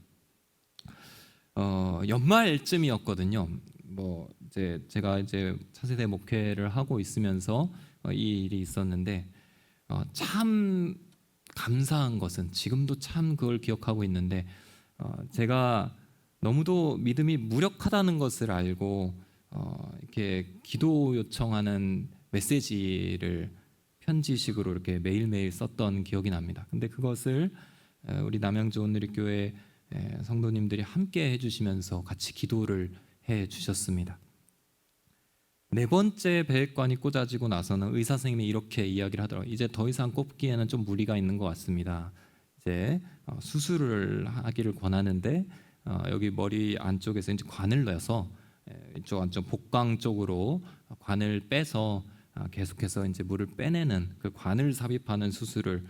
연말쯤이었거든요. 뭐 이제 제가 이제 차세대 목회를 하고 있으면서 이 일이 있었는데 참 감사한 것은 지금도 참 그걸 기억하고 있는데 제가 너무도 믿음이 무력하다는 것을 알고 이렇게 기도 요청하는 메시지를 편지식으로 이렇게 매일매일 썼던 기억이 납니다. 근데 그것을 우리 남양주 온누리교회 성도님들이 함께 해주시면서 같이 기도를 해주셨습니다. 네 번째 배관이 꽂아지고 나서는 의사 선생님이 이렇게 이야기를 하더라고요. 이제 더 이상 꼽기에는 좀 무리가 있는 것 같습니다. 이제 수술을 하기를 권하는데 여기 머리 안쪽에서 이제 관을 넣어서 이쪽 안쪽 복강 쪽으로 관을 빼서 계속해서 이제 물을 빼내는 그 관을 삽입하는 수술을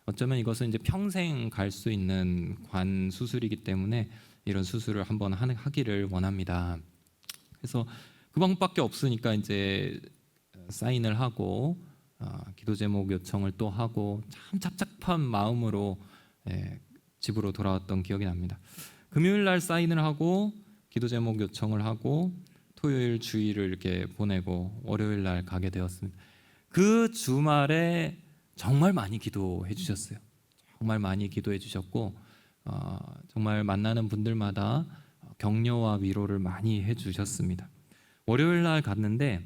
어쩌면 이것은 이제 평생 갈 수 있는 관 수술이기 때문에 이런 수술을 한번 하기를 원합니다. 그래서 그 방법밖에 없으니까 이제 사인을 하고 기도 제목 요청을 또 하고 참 착잡한 마음으로 집으로 돌아왔던 기억이 납니다. 금요일 날 사인을 하고 기도 제목 요청을 하고 토요일 주일을 이렇게 보내고 월요일 날 가게 되었습니다. 그 주말에 정말 많이 기도해 주셨어요. 정말 많이 기도해 주셨고 정말 만나는 분들마다 격려와 위로를 많이 해 주셨습니다. 월요일 날 갔는데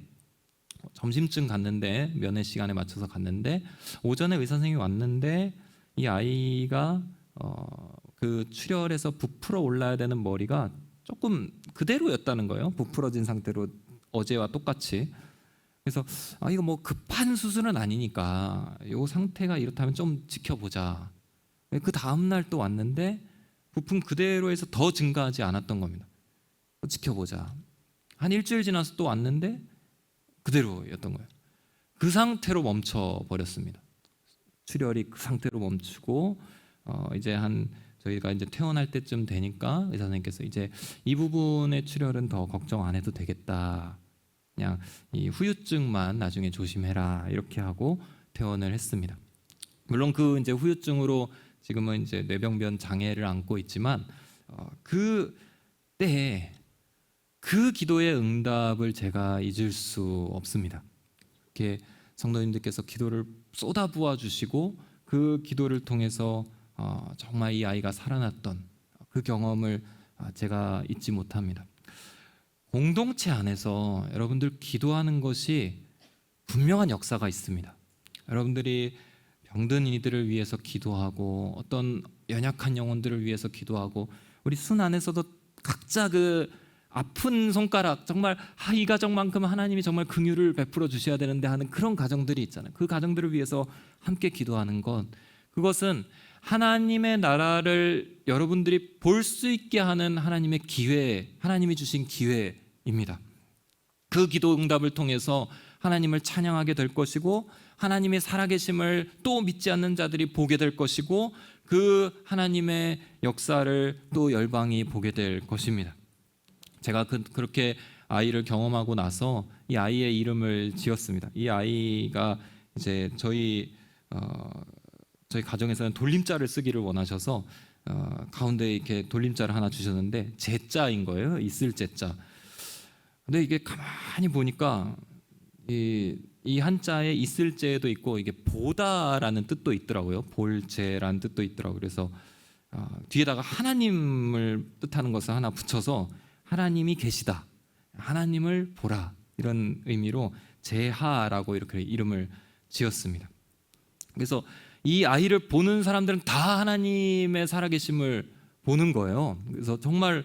점심쯤 갔는데 면회 시간에 맞춰서 갔는데 오전에 의사 선생님이 왔는데 이 아이가 그 출혈에서 부풀어 올라야 되는 머리가 조금 그대로였다는 거예요. 부풀어진 상태로 어제와 똑같이. 그래서 이거 뭐 급한 수술은 아니니까 이 상태가 이렇다면 좀 지켜보자. 그 다음 날 또 왔는데 부품 그대로에서 더 증가하지 않았던 겁니다. 지켜보자. 한 일주일 지나서 또 왔는데 그대로였던 거예요. 그 상태로 멈춰 버렸습니다. 출혈이 그 상태로 멈추고 이제 저희가 이제 퇴원할 때쯤 되니까 의사 선생님께서 이제 이 부분의 출혈은 더 걱정 안 해도 되겠다. 그냥 이 후유증만 나중에 조심해라 이렇게 하고 퇴원을 했습니다. 물론 그 이제 후유증으로 지금은 이제 뇌병변 장애를 안고 있지만 그 때에 그 기도의 응답을 제가 잊을 수 없습니다. 이렇게 성도님들께서 기도를 쏟아부어 주시고 그 기도를 통해서 정말 이 아이가 살아났던 그 경험을 제가 잊지 못합니다. 공동체 안에서 여러분들 기도하는 것이 분명한 역사가 있습니다. 여러분들이 병든 이들을 위해서 기도하고 어떤 연약한 영혼들을 위해서 기도하고 우리 순 안에서도 각자 그 아픈 손가락 정말 이 가정만큼 하나님이 정말 긍휼을 베풀어 주셔야 되는데 하는 그런 가정들이 있잖아요. 그 가정들을 위해서 함께 기도하는 것 그것은 하나님의 나라를 여러분들이 볼 수 있게 하는 하나님의 기회, 하나님이 주신 기회입니다. 그 기도 응답을 통해서 하나님을 찬양하게 될 것이고 하나님의 살아계심을 또 믿지 않는 자들이 보게 될 것이고 그 하나님의 역사를 또 열방이 보게 될 것입니다. 제가 그렇게 아이를 경험하고 나서 이 아이의 이름을 지었습니다. 이 아이가 이제 저희 가정에서는 돌림자를 쓰기를 원하셔서 가운데 이렇게 돌림자를 하나 주셨는데 제자인 거예요. 있을 제자. 근데 이게 가만히 보니까 이 한자에 있을 제도 있고 이게 보다라는 뜻도 있더라고요. 볼제라는 뜻도 있더라고요. 그래서 뒤에다가 하나님을 뜻하는 것을 하나 붙여서 하나님이 계시다, 하나님을 보라 이런 의미로 제하라고 이렇게 이름을 지었습니다. 그래서 이 아이를 보는 사람들은 다 하나님의 살아계심을 보는 거예요. 그래서 정말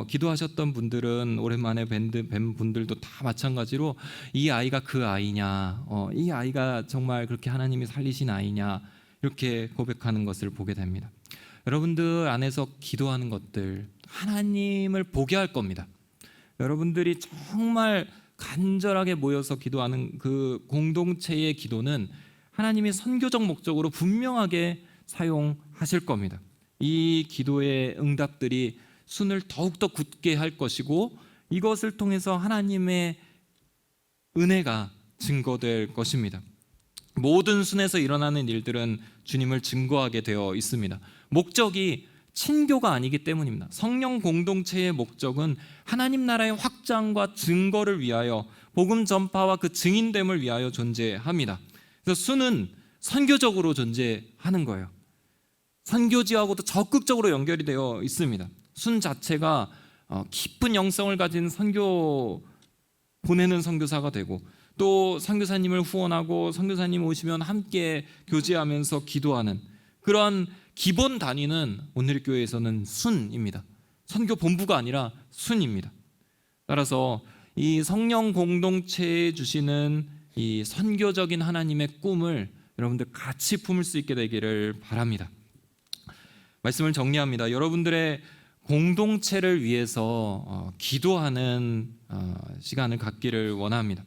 기도하셨던 분들은 오랜만에 뵌 분들도 다 마찬가지로 이 아이가 그 아이냐, 이 아이가 정말 그렇게 하나님이 살리신 아이냐 이렇게 고백하는 것을 보게 됩니다. 여러분들 안에서 기도하는 것들 하나님을 보게 할 겁니다. 여러분들이 정말 간절하게 모여서 기도하는 그 공동체의 기도는 하나님이 선교적 목적으로 분명하게 사용하실 겁니다. 이 기도의 응답들이 순을 더욱더 굳게 할 것이고 이것을 통해서 하나님의 은혜가 증거될 것입니다. 모든 순에서 일어나는 일들은 주님을 증거하게 되어 있습니다. 목적이 친교가 아니기 때문입니다. 성령 공동체의 목적은 하나님 나라의 확장과 증거를 위하여 복음 전파와 그 증인됨을 위하여 존재합니다. 그래서 순은 선교적으로 존재하는 거예요. 선교지하고도 적극적으로 연결이 되어 있습니다. 순 자체가 깊은 영성을 가진 선교 보내는 선교사가 되고 또 선교사님을 후원하고 선교사님 오시면 함께 교제하면서 기도하는 그런 기본 단위는 오늘 교회에서는 순입니다. 선교 본부가 아니라 순입니다. 따라서 이 성령 공동체에 주시는 이 선교적인 하나님의 꿈을 여러분들 같이 품을 수 있게 되기를 바랍니다. 말씀을 정리합니다. 여러분들의 공동체를 위해서 기도하는 시간을 갖기를 원합니다.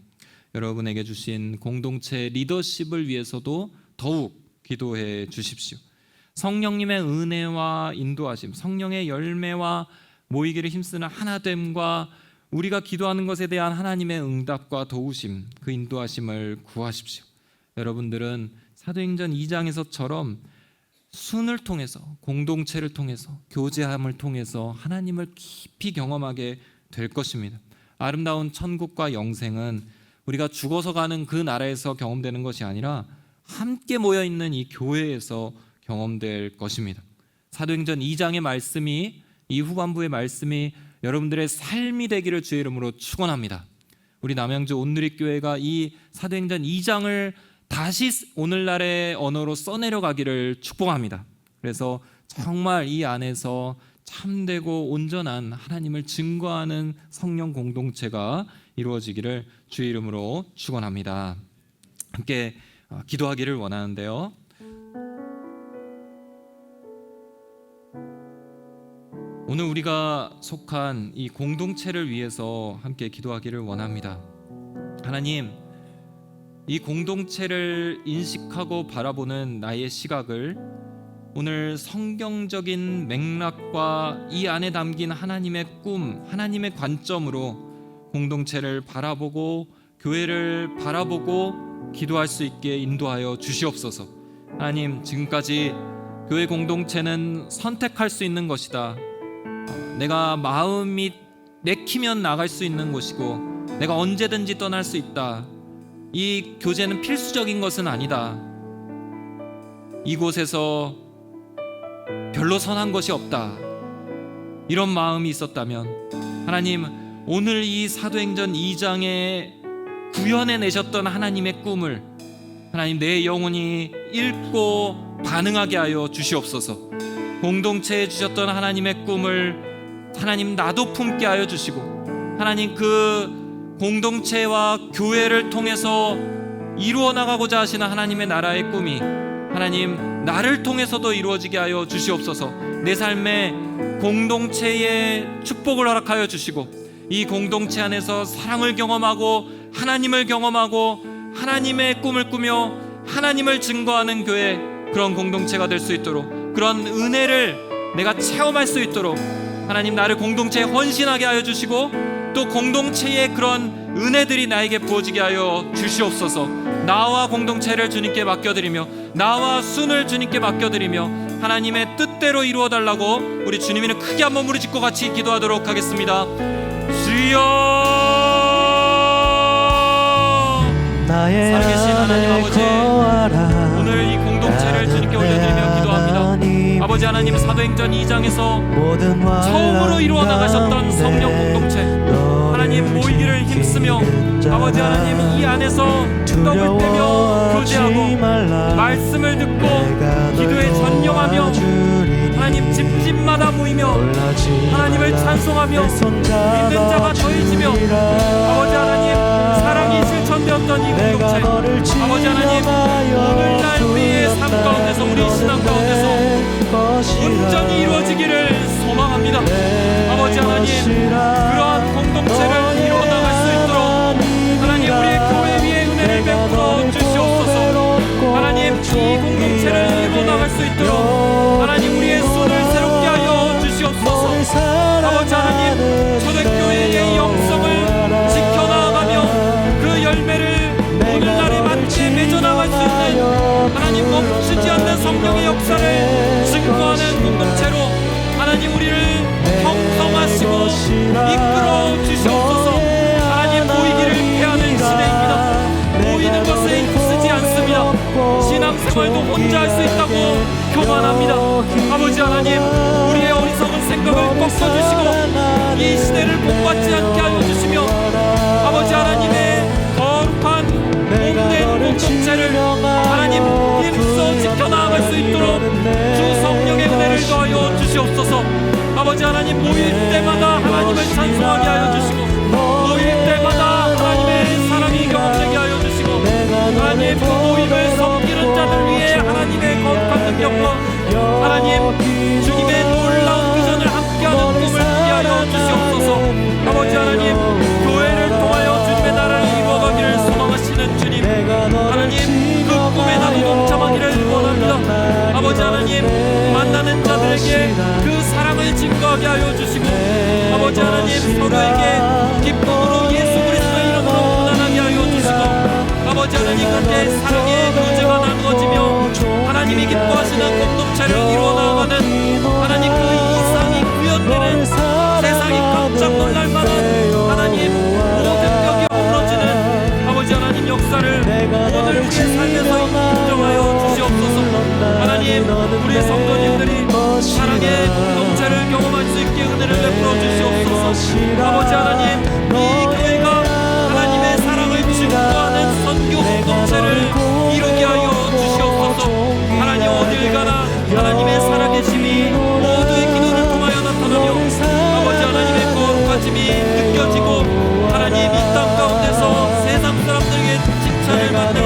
여러분에게 주신 공동체 리더십을 위해서도 더욱 기도해 주십시오. 성령님의 은혜와 인도하심, 성령의 열매와 모이기를 힘쓰는 하나됨과 우리가 기도하는 것에 대한 하나님의 응답과 도우심, 그 인도하심을 구하십시오. 여러분들은 사도행전 2장에서처럼 순을 통해서, 공동체를 통해서, 교제함을 통해서 하나님을 깊이 경험하게 될 것입니다. 아름다운 천국과 영생은 우리가 죽어서 가는 그 나라에서 경험되는 것이 아니라 함께 모여있는 이 교회에서 경험될 것입니다. 사도행전 2장의 말씀이, 이 후반부의 말씀이 여러분들의 삶이 되기를 주의 이름으로 축원합니다. 우리 남양주 온누리교회가 이 사도행전 2장을 다시 오늘날의 언어로 써내려 가기를 축복합니다. 그래서 정말 이 안에서 참되고 온전한 하나님을 증거하는 성령 공동체가 이루어지기를 주의 이름으로 축원합니다. 함께 기도하기를 원하는데요. 오늘 우리가 속한 이 공동체를 위해서 함께 기도하기를 원합니다. 하나님, 이 공동체를 인식하고 바라보는 나의 시각을 오늘 성경적인 맥락과 이 안에 담긴 하나님의 꿈, 하나님의 관점으로 공동체를 바라보고 교회를 바라보고 기도할 수 있게 인도하여 주시옵소서. 하나님, 지금까지 교회 공동체는 선택할 수 있는 것이다. 내가 마음이 내키면 나갈 수 있는 곳이고 내가 언제든지 떠날 수 있다. 이 교제는 필수적인 것은 아니다. 이곳에서 별로 선한 것이 없다. 이런 마음이 있었다면 하나님, 오늘 이 사도행전 2장에 구현해 내셨던 하나님의 꿈을 하나님 내 영혼이 읽고 반응하게 하여 주시옵소서. 공동체에 주셨던 하나님의 꿈을 하나님 나도 품게 하여 주시고 하나님 그 공동체와 교회를 통해서 이루어 나가고자 하시는 하나님의 나라의 꿈이 하나님 나를 통해서도 이루어지게 하여 주시옵소서. 내 삶에 공동체의 축복을 허락하여 주시고 이 공동체 안에서 사랑을 경험하고 하나님을 경험하고 하나님의 꿈을 꾸며 하나님을 증거하는 교회, 그런 공동체가 될 수 있도록, 그런 은혜를 내가 체험할 수 있도록 하나님 나를 공동체에 헌신하게 하여 주시고 또 공동체의 그런 은혜들이 나에게 부어지게 하여 주시옵소서. 나와 공동체를 주님께 맡겨드리며 나와 순을 주님께 맡겨드리며 하나님의 뜻대로 이루어달라고 우리 주님이는 크게 한번 무릎짓고 같이 기도하도록 하겠습니다. 주여, 살아계신 하나님 아버지, 오늘 이 공동체를 주님께 올려드리며 기도합니다. 아버지 하나님, 사도행전 2장에서 처음으로 이루어 나가셨던 성령 공동체, 하나님 모이기를 힘쓰며 아버지 하나님 이 안에서 떡을 떼며 교제하고 말씀을 듣고 기도에 전념하며 하나님 집집마다 모이며 하나님을 찬송하며 믿는 자가 더해지며 아버지 하나님 사랑이 실천되었던 이 공동체, 아버지 하나님 오늘날 우리의 삶 가운데서, 우리 신앙 가운데서 온전히 이루어지기를 소망합니다. 아버지 하나님, 그러한 공동체를 이루어 나갈 수 있도록 하나님 우리의 교회 위에 은혜를 베풀어 주시옵소서. 하나님 이 공동체를 이루어 나갈 수 있도록 하나님 우리의 손을 새롭게 하여 주시옵소서. 성령의 역사를 증거하는 공동체로 하나님 우리를 형성하시고 이끌어 주시옵소서. 하나님 모이기를 피하는 시대입니다. 모이는 것에 힘쓰지 않습니다. 신앙생활도 혼자 할 수 있다고 교만합니다. 아버지 하나님, 우리의 어리석은 생각을 꺾어주시고 이 시대를 복받지 않게 하여 주시며 아버지 하나님의 거룩한 몸된 공동체를 하나님 힘써 지켜나갈 수 있도록 주 성령의 은혜를 더하여 주시옵소서. 아버지 하나님, 모일 때마다 하나님을 찬송하게 하여 주시고 모일 때마다 하나님의 사랑이 경험되게 하여 주시고 하나님 그 모임을 섬기는 자들 위해 하나님의 거룩한 능력과 하나님 주님의 놀라운 비전을 함께하는 꿈을 꾸게 하여 주시옵소서. 아버지 하나님, 교회를 통하여 주님의 나라를 이루어가기를 소망하시는 주님, 하나님 그 꿈에 나도 동참하기를 원합니다. 아버지 하나님, 만나는 자들에게 그 사랑을 증거하게 하여 주시고 아버지 하나님, 서로에게 기쁨으로 예수 그리스도의 이름으로 무난하게 하여 주시고 아버지 하나님, 그렇게 사랑의 교제가 나누어지며 하나님이 기뻐하시는 공동체를 이루어 나아가는 하나님 그 이상이 구현되는 세상이 깜짝 놀랄 만한 하나님 모든 벽이 어우러지는 아버지 하나님 역사를 오늘 우리의 삶에서 인정하여 주시옵소서. 하나님, 우리의 성도님들이 사랑의 공동체를 경험할 수 있게 은혜를 베풀어 주시옵소서. 아버지 하나님, 이 교회가 하나님의 사랑을 증거하는 선교 공동체를 이루게 하여 주시옵소서. 하나님, 어딜 가나 하나님의 살아계심이 모두의 기도를 통하여 나타나며 아버지 하나님의 거룩하심이 느껴지고 하나님 이 땅 가운데서 세상 사람들에게 칭찬을 받는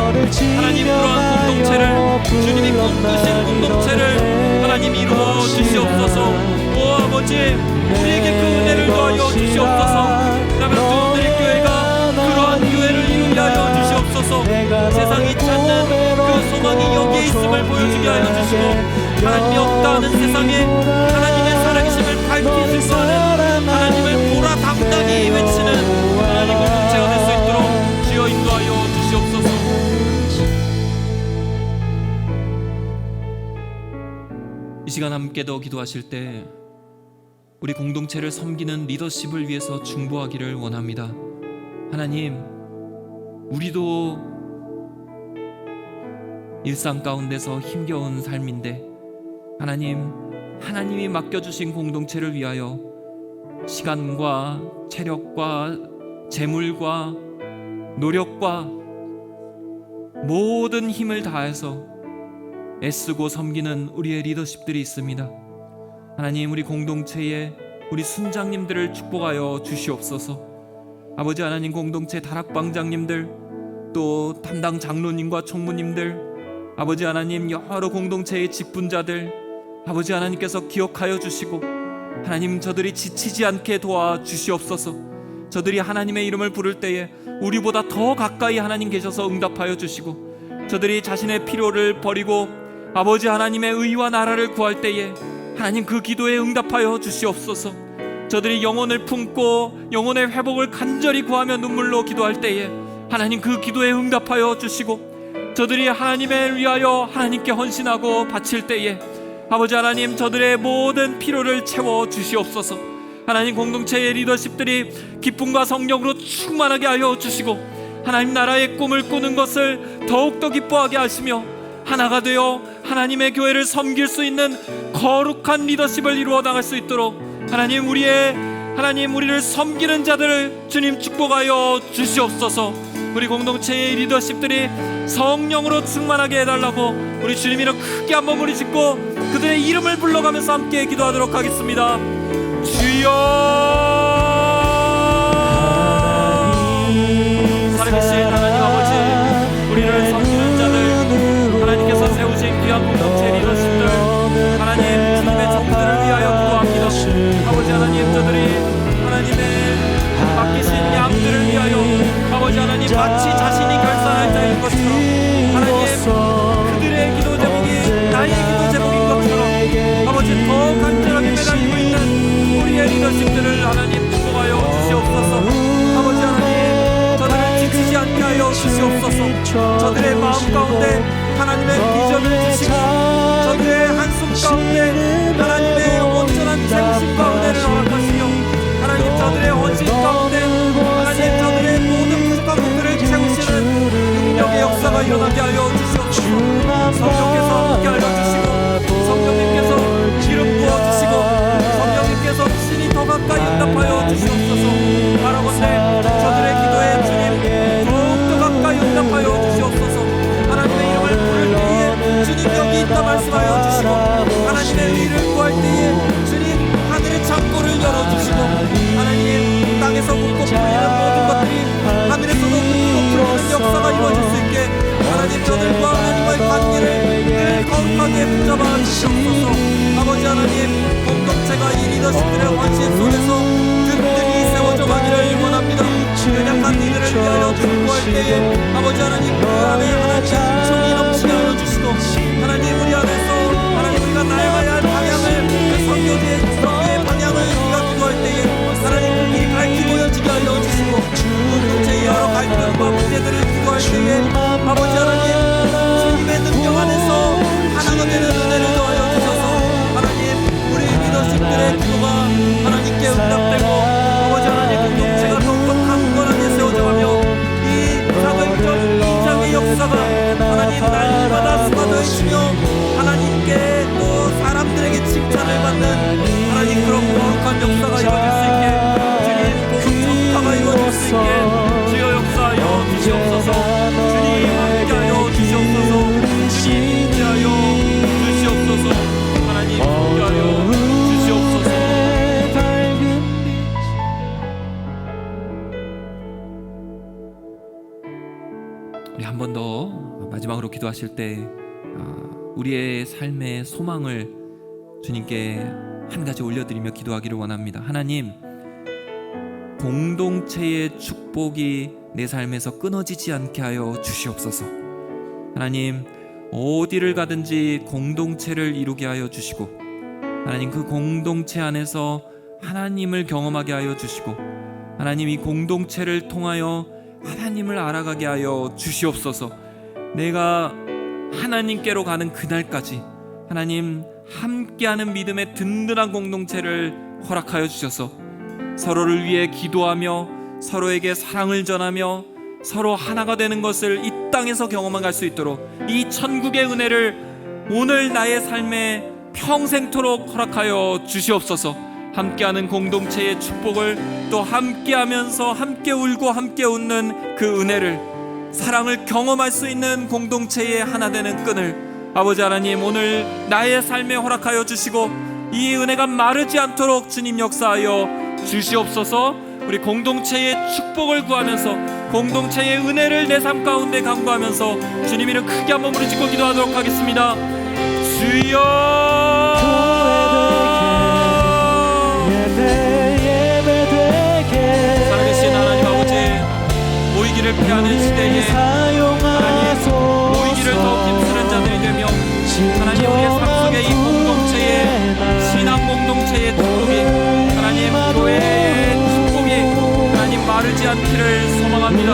하나님 그러한 공동체를 주님이 꿈꾸신 공동체를 하나님 이루어 주시옵소서. 오 아버지, 우리에게 그 은혜를 더하여 주시옵소서. 그러면 우리 교회가 그러한 교회를 이루게 하여 주시옵소서. 세상이 찾는 그 소망이 여기에 있음을 보여주게 하여 주시고 하나님이 없다 하는 세상에 하나님의 살아계심을 밝히 증거하는 하나님을 보라 당당히 외치는 하나님 공동체가 될 수 있도록 주여 인도하여 주시옵소서. 이 시간 함께 더 기도하실 때 우리 공동체를 섬기는 리더십을 위해서 중보하기를 원합니다. 하나님, 우리도 일상 가운데서 힘겨운 삶인데 하나님이 맡겨주신 공동체를 위하여 시간과 체력과 재물과 노력과 모든 힘을 다해서 애쓰고 섬기는 우리의 리더십들이 있습니다. 하나님, 우리 공동체에 우리 순장님들을 축복하여 주시옵소서. 아버지 하나님, 공동체 다락방장님들 또 담당 장로님과 총무님들 아버지 하나님, 여러 공동체의 직분자들 아버지 하나님께서 기억하여 주시고 하나님 저들이 지치지 않게 도와주시옵소서. 저들이 하나님의 이름을 부를 때에 우리보다 더 가까이 하나님 계셔서 응답하여 주시고 저들이 자신의 필요를 버리고 아버지 하나님의 의와 나라를 구할 때에 하나님 그 기도에 응답하여 주시옵소서. 저들이 영혼을 품고 영혼의 회복을 간절히 구하며 눈물로 기도할 때에 하나님 그 기도에 응답하여 주시고 저들이 하나님을 위하여 하나님께 헌신하고 바칠 때에 아버지 하나님 저들의 모든 필요를 채워 주시옵소서. 하나님 공동체의 리더십들이 기쁨과 성령으로 충만하게 하여 주시고 하나님 나라의 꿈을 꾸는 것을 더욱더 기뻐하게 하시며 하나가 되어 하나님의 교회를 섬길 수 있는 거룩한 리더십을 이루어 나갈 수 있도록 하나님 우리를 섬기는 자들을 주님 축복하여 주시옵소서. 우리 공동체의 리더십들이 성령으로 충만하게 해달라고 우리 주님 이름 크게 한번 부르짖고 그들의 이름을 불러가면서 함께 기도하도록 하겠습니다. 주여, 살아계신 하나님 아버지, 우리를 섬기는 자들 하나님께서 세우신 귀한 공동체 리더십들 하나님 주님의 종들을 위하여 기도합니다. 아버지 하나님 저들이 하나님의 맡기신 양들을 위하여 아버지 하나님 마치 자신이 결산할 자인 것처럼 하나님 그들의 기도 제목이 나의 기도 제목인 것처럼 아버지 더 간절하게 매달리고 있는 우리의 리더십들을 하나님 축복하여 주시옵소서. 아버지 하나님 저들을 지치지 않게 하여 주시옵소서. 저들의 마음 가운데 하나님의 비전을 주시고 저들의 한숨 가운데 하나님의 온전한 재우심과 은혜를 허락하시며 하나님 저들의 헌신 가운데 하나님 저들의 모든 부족한 것들을 채우시는 능력의 역사가 일어나게 하여 주시옵소서. 성령께서 함께 하여 주시고 성령님께서 기름 부어주시고 성령님께서 신이 더 가까이 응답하여 주시옵소서. 바라건대 저들의 기도에 주님 더욱더 가까이 응답하여 주시옵소서. 하나님의 이름을 부를 때에 주님 여기 있다 말씀하여 주시고 하나님의 의를 구할 때에 주님 하늘의 창고를 열어주시고 하나님 땅에서 묻고 풀리는 모든 것들이 하늘에서도 묻고 풀리는 역사가 이루어질 수 있게 하나님 저들과 하나님과의 관계를 늘 거룩하게 붙잡아 주시옵소서. 아버지 하나님 공동체가 이 리더십들의 헌신 속에서 든든히 세워져 가기를 원합니다. 연약한 이들을 위하여 기도할 때에 아버지 하나님 그 안에 하나님의 은총이 넘치게 하여 주시고 하나님 우리 안에서 하나님 우리가 나아가야 할 방향을 그 선교의 방향을 우리가 기도할 때에 하나님 그 길이 밝히 보여지게 하여 주시고 공동체의 여러 갈등과 문제들을 기도할 때에 아버지 하나님 주님의 능력 안에서 하나가 되는 은혜를 더하여 주셔서 하나님 우리 리더십들의 기도가 하나님께 응답되고 아버지 하나님 공동체가 더욱더 강건하게 세워져가며 이 사도행전 2장의 역사가 하나님 날마다 쏟아져있으며 하나님께 또 사람들에게 칭찬을 받는 하나님 그런 거룩한 역사가 이루어질 수 있게 주님 공동체가 이루어질 수 있게 주여 역사하여 주시옵소서. 주님 함께하여 주시옵소서. 주님 함께하여 주시옵소서. 하나님 함께하여 주시옵소서. 우리 한 번 더 마지막으로 기도하실 때 우리의 삶의 소망을 주님께 한 가지 올려드리며 기도하기를 원합니다. 하나님, 공동체의 축복이 내 삶에서 끊어지지 않게 하여 주시옵소서. 하나님, 어디를 가든지 공동체를 이루게 하여 주시고 하나님 그 공동체 안에서 하나님을 경험하게 하여 주시고 하나님 이 공동체를 통하여 하나님을 알아가게 하여 주시옵소서. 내가 하나님께로 가는 그날까지 하나님 함께하는 믿음의 든든한 공동체를 허락하여 주셔서 서로를 위해 기도하며 서로에게 사랑을 전하며 서로 하나가 되는 것을 이 땅에서 경험해 갈 수 있도록 이 천국의 은혜를 오늘 나의 삶에 평생토록 허락하여 주시옵소서. 함께하는 공동체의 축복을 또 함께하면서 함께 울고 함께 웃는 그 은혜를 사랑을 경험할 수 있는 공동체의 하나 되는 끈을 아버지 하나님 오늘 나의 삶에 허락하여 주시고 이 은혜가 마르지 않도록 주님 역사하여 주시옵소서. 우리 공동체의 축복을 구하면서 공동체의 은혜를 내 삶 가운데 강구하면서 주님 이름 크게 한번 부르짖고 기도하도록 하겠습니다. 주여 살아계신 하나님 아버지, 모이기를 피하는 시대에 하나님 모이기를 더 힘쓰는 자들이 되며 하나님 우리의 삶 속에 이 공동체의 신앙 공동체의 축복이 하나님 교회의 축복이 하나님 마르지 않기를 소망합니다.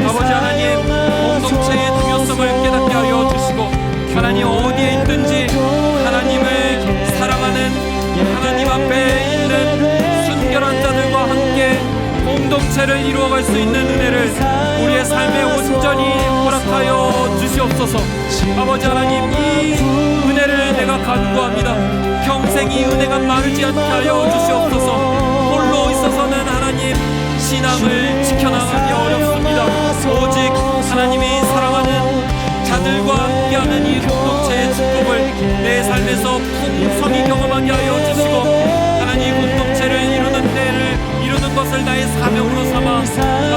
아버지 하나님 공동체의 중요성을 깨닫게 하여 주시고 하나님 어디에 있든지 하나님을 사랑하는 하나님 앞에 있는 순결한 자들과 함께 공동체를 이루어갈 수 있는 은혜를 우리의 삶에 온전히 허락하여 주시옵소서. 아버지 하나님 이 은혜를 내가 간구합니다. 평생 이 은혜가 마르지 않게 하여 주시옵소서. 홀로 있어서는 하나님 신앙을 지켜나가기 어렵습니다. 오직 하나님이 사랑하는 자들과 함께하는 이 공동체의 축복을 내 삶에서 풍성히 경험하게 하여 주시고 하나님 공동체를 이루는 데를 이루는 것을 나의 사명으로 삼아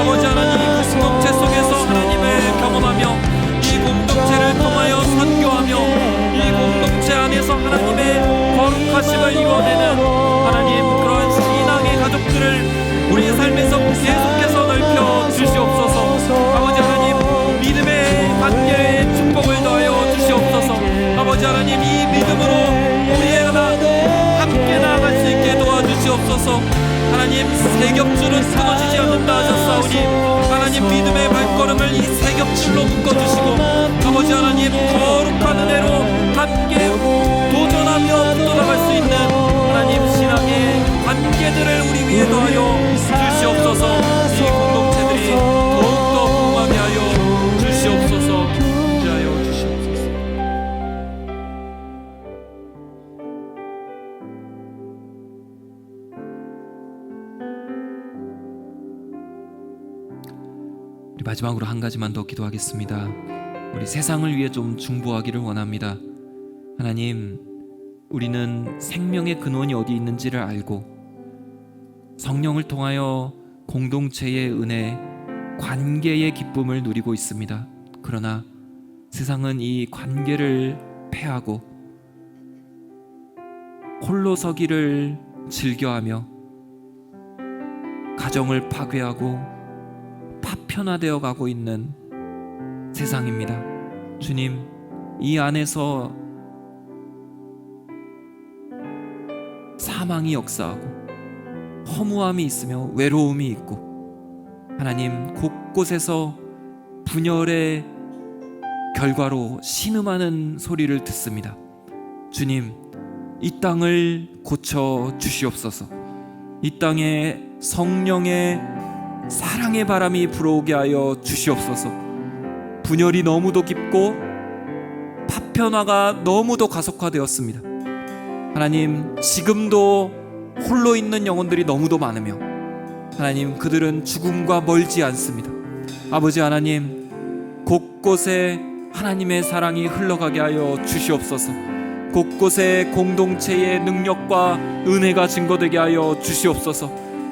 아버지 하나님 이 공동체 속에서 하나님을 경험하며 이 공동체를 통하여 선교하며 이 공동체 안에서 하나님의 거룩하심을 이뤄내는 하나님 그러한 신앙의 가족들을 우리의 삶에서 계속해서 넓혀 주시옵소서. 아버지 하나님 믿음의 관계의 축복을 더하여 주시옵소서. 아버지 하나님 이 믿음으로 우리가 함께 나아갈 수 있게 도와주시옵소서. 하나님 세 겹줄은 끊어지지 않는다 하셨사오니 하나님 믿음의 발걸음을 이 세 겹줄 갑줄로 묶어주시고 아버지 하나님 거룩한 은혜로 함께 도전하며 붙어나갈 수 있는 하나님 신앙의 관계들을 우리 위에 더하여 주시옵소서. 이 공동체들이 더욱더 풍성하게 하여 주시옵소서. 인자하여 주시옵소서. 우리 마지막으로 한 가지만 더 기도하겠습니다. 우리 세상을 위해 좀 중보하기를 원합니다. 하나님, 우리는 생명의 근원이 어디 있는지를 알고 성령을 통하여 공동체의 은혜, 관계의 기쁨을 누리고 있습니다. 그러나 세상은 이 관계를 패하고 홀로 서기를 즐겨하며 가정을 파괴하고 파편화되어 가고 있는 세상입니다. 주님, 이 안에서 사망이 역사하고 허무함이 있으며 외로움이 있고 하나님 곳곳에서 분열의 결과로 신음하는 소리를 듣습니다. 주님, 이 땅을 고쳐 주시옵소서. 이 땅에 성령의 사랑의 바람이 불어오게 하여 주시옵소서. 분열이 너무도 깊고 파편화가 너무도 가속화되었습니다. 하나님, 지금도 홀로 있는 영혼들이 너무도 많으며 하나님, 그들은 죽음과 멀지 않습니다. 아버지 하나님, 곳곳에 하나님의 사랑이 흘러가게 하여 주시옵소서. 곳곳에 공동체의 능력과 은혜가 증거되게 하여 주시옵소서.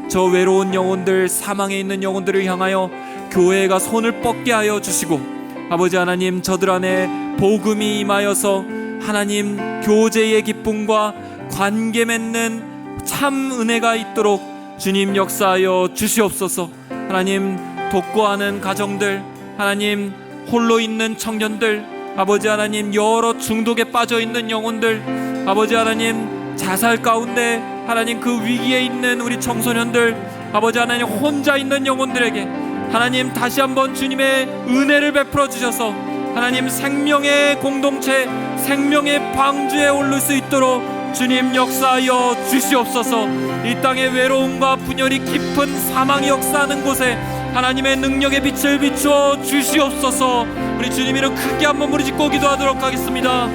저 외로운 영혼들, 사망에 있는 영혼들을 향하여 교회가 손을 뻗게 하여 주시고 아버지 하나님, 저들 안에 복음이 임하여서 하나님 교제의 기쁨과 관계 맺는 참 은혜가 있도록 주님 역사하여 주시옵소서. 하나님, 독거하는 가정들, 하나님 홀로 있는 청년들, 아버지 하나님 여러 중독에 빠져 있는 영혼들, 아버지 하나님 자살 가운데 하나님 그 위기에 있는 우리 청소년들, 아버지 하나님 혼자 있는 영혼들에게 하나님 다시 한번 주님의 은혜를 베풀어 주셔서 하나님 생명의 공동체, 생명의 방주에 오를 수 있도록 주님 역사하여 주시옵소서. 이 땅의 외로움과 분열이 깊은 사망이 역사하는 곳에 하나님의 능력의 빛을 비추어 주시옵소서. 우리 주님 이름 크게 한번 부르짖고 기도하도록 하겠습니다.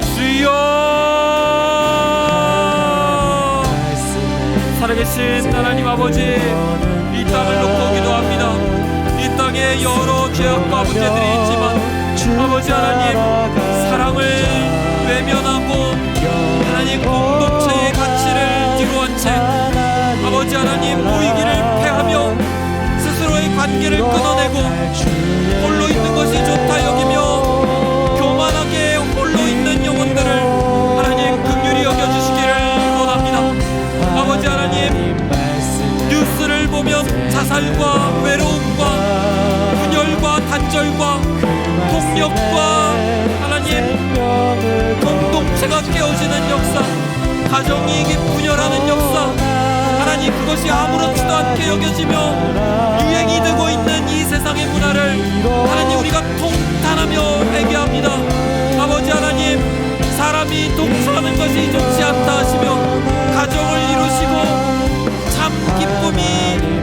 주여, 살아계신 하나님 아버지, 이 땅을 놓고 기도합니다. 이 땅에 여러 죄악과 문제들이 있지만 아버지 하나님, 사랑을 외면하고 하나님 공동체의 가치를 뒤로한 채 아버지 하나님 모이기를 패하며 스스로의 관계를 끊어내고 홀로 있는 것이 좋다 여기며 교만하게 홀로 있는 영혼들을 하나님 긍휼히 여겨주시기를 원합니다. 아버지 하나님, 뉴스를 보면 자살과 외로움과 분열과 단절과 폭력과 하나님 공동체가 깨어지는 역사, 가정이 분열하는 역사, 하나님 그것이 아무렇지도 않게 여겨지며 유행이 되고 있는 이 세상의 문화를 하나님 우리가 통탄하며 회개합니다. 아버지 하나님, 사람이 동서하는 것이 좋지 않다 하시며 가정을 이루시고 참 기쁨이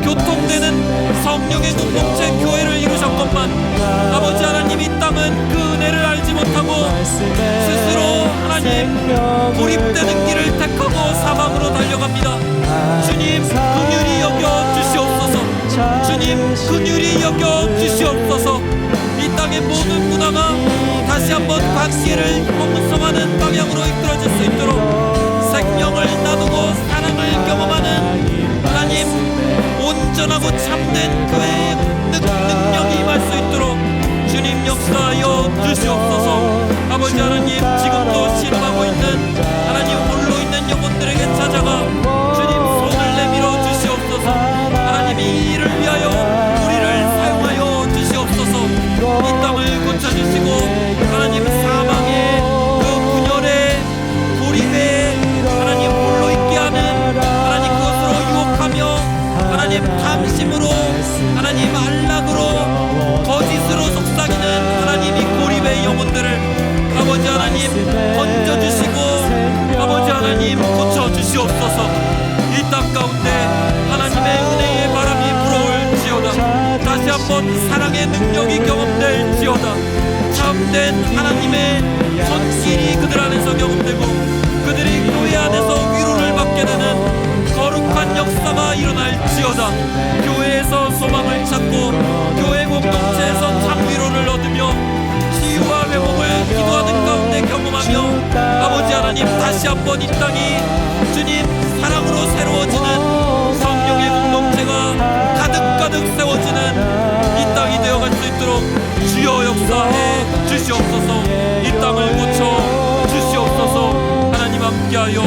교통되는 성령의 공동체 교회를 이루셨건만 아버지 하나님, 이 땅은 그 은혜를 알지 못하고 스스로 하나님 고립되는 길을 택하고 사망으로 달려갑니다. 주님 긍휼히 여겨 주시옵소서. 주님 긍휼히 여겨 주시옵소서. 이 땅의 모든 문화가 다시 한번 관계를 형성하는 방향으로 이끌어질 수 있도록 생명을 나누고 사랑을 경험하는 하나님 온전하고 참된 교회의 능력이 임할 수 있도록 주님 역사하여 주시옵소서. 아버지 하나님, 지금도 신음하고 있는 하나님 홀로 있는 영혼들에게 찾아가 주님 손을 내밀어 주시옵소서. 하나님 이 일을 위하여 우리를 사용하여 주시옵소서. 이 땅을 고쳐주시고 하나님 사망의 그 분열의 고립에 하나님 홀로 있게 하는 하나님 그것으로 유혹하며 하나님 탐심으로 하나님 안락으로 거짓으로 속삭이며 놀라운 사랑의 능력이 경험될지어다. 참된 하나님의 손길이 그들 안에서 경험되고 그들이 교회 안에서 위로를 받게 되는 거룩한 역사가 일어날지어다. 교회에서 소망을 찾고 교회 공동체에서 참 위로를 얻으며 치유와 회복을 기도하는 가운데 경험하며 아버지 하나님, 다시 한번 이 땅이 주님 사랑으로 새로워지는 성령의 공동체가 가득가득 세워지는 이 땅이 되어갈 수 있도록 주여 역사해 주시옵소서. 이 땅을 고쳐 주시옵소서. 하나님 함께하여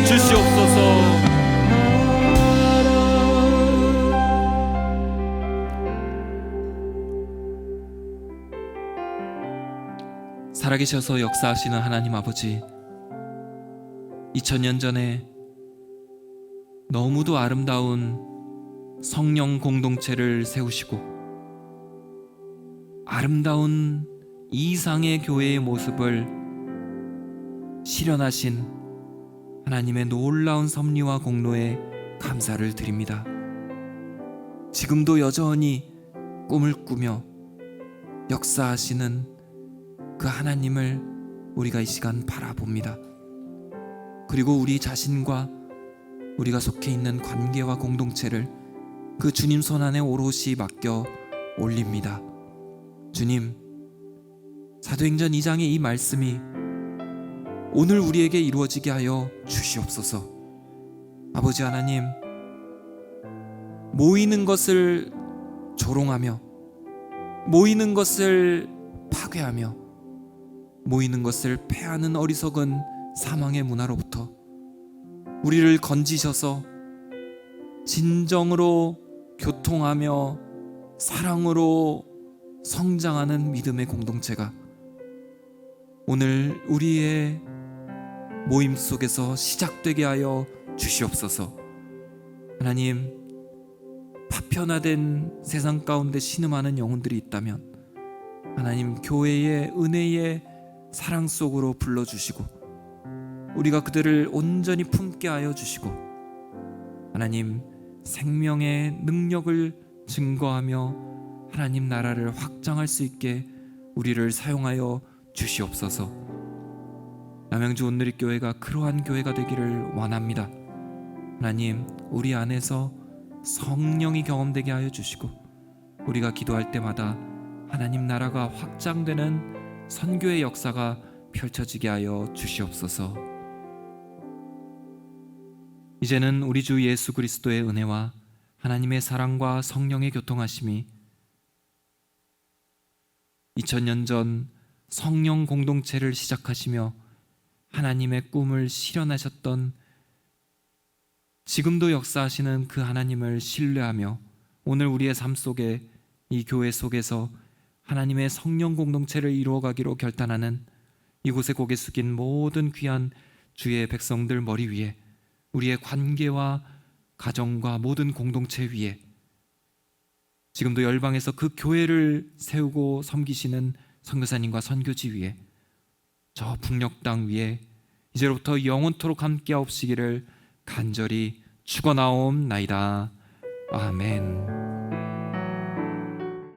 주시옵소서. 살아계셔서 역사하시는 하나님 아버지, 2000년 전에 너무도 아름다운 성령 공동체를 세우시고 아름다운 이상의 교회의 모습을 실현하신 하나님의 놀라운 섭리와 공로에 감사를 드립니다. 지금도 여전히 꿈을 꾸며 역사하시는 그 하나님을 우리가 이 시간 바라봅니다. 그리고 우리 자신과 우리가 속해 있는 관계와 공동체를 그 주님 손 안에 오롯이 맡겨 올립니다. 주님, 사도행전 2장의 이 말씀이 오늘 우리에게 이루어지게 하여 주시옵소서. 아버지 하나님, 모이는 것을 조롱하며 모이는 것을 파괴하며 모이는 것을 패하는 어리석은 사망의 문화로부터 우리를 건지셔서 진정으로 교통하며 사랑으로 성장하는 믿음의 공동체가 오늘 우리의 모임 속에서 시작되게 하여 주시옵소서. 하나님, 파편화된 세상 가운데 신음하는 영혼들이 있다면 하나님, 교회의 은혜의 사랑 속으로 불러주시고 우리가 그들을 온전히 품게 하여 주시고 하나님, 생명의 능력을 증거하며 하나님 나라를 확장할 수 있게 우리를 사용하여 주시옵소서. 남양주 온누리교회가 그러한 교회가 되기를 원합니다. 하나님, 우리 안에서 성령이 경험되게 하여 주시고 우리가 기도할 때마다 하나님 나라가 확장되는 선교의 역사가 펼쳐지게 하여 주시옵소서. 이제는 우리 주 예수 그리스도의 은혜와 하나님의 사랑과 성령의 교통하심이 2000년 전 성령 공동체를 시작하시며 하나님의 꿈을 실현하셨던 지금도 역사하시는 그 하나님을 신뢰하며 오늘 우리의 삶 속에 이 교회 속에서 하나님의 성령 공동체를 이루어가기로 결단하는 이곳에 고개 숙인 모든 귀한 주의 백성들 머리 위에 우리의 관계와 가정과 모든 공동체 위에 지금도 열방에서 그 교회를 세우고 섬기시는 선교사님과 선교지 위에 저 북녘 땅 위에 이제로부터 영원토록 함께하옵시기를 간절히 축원하옵나이다. 아멘.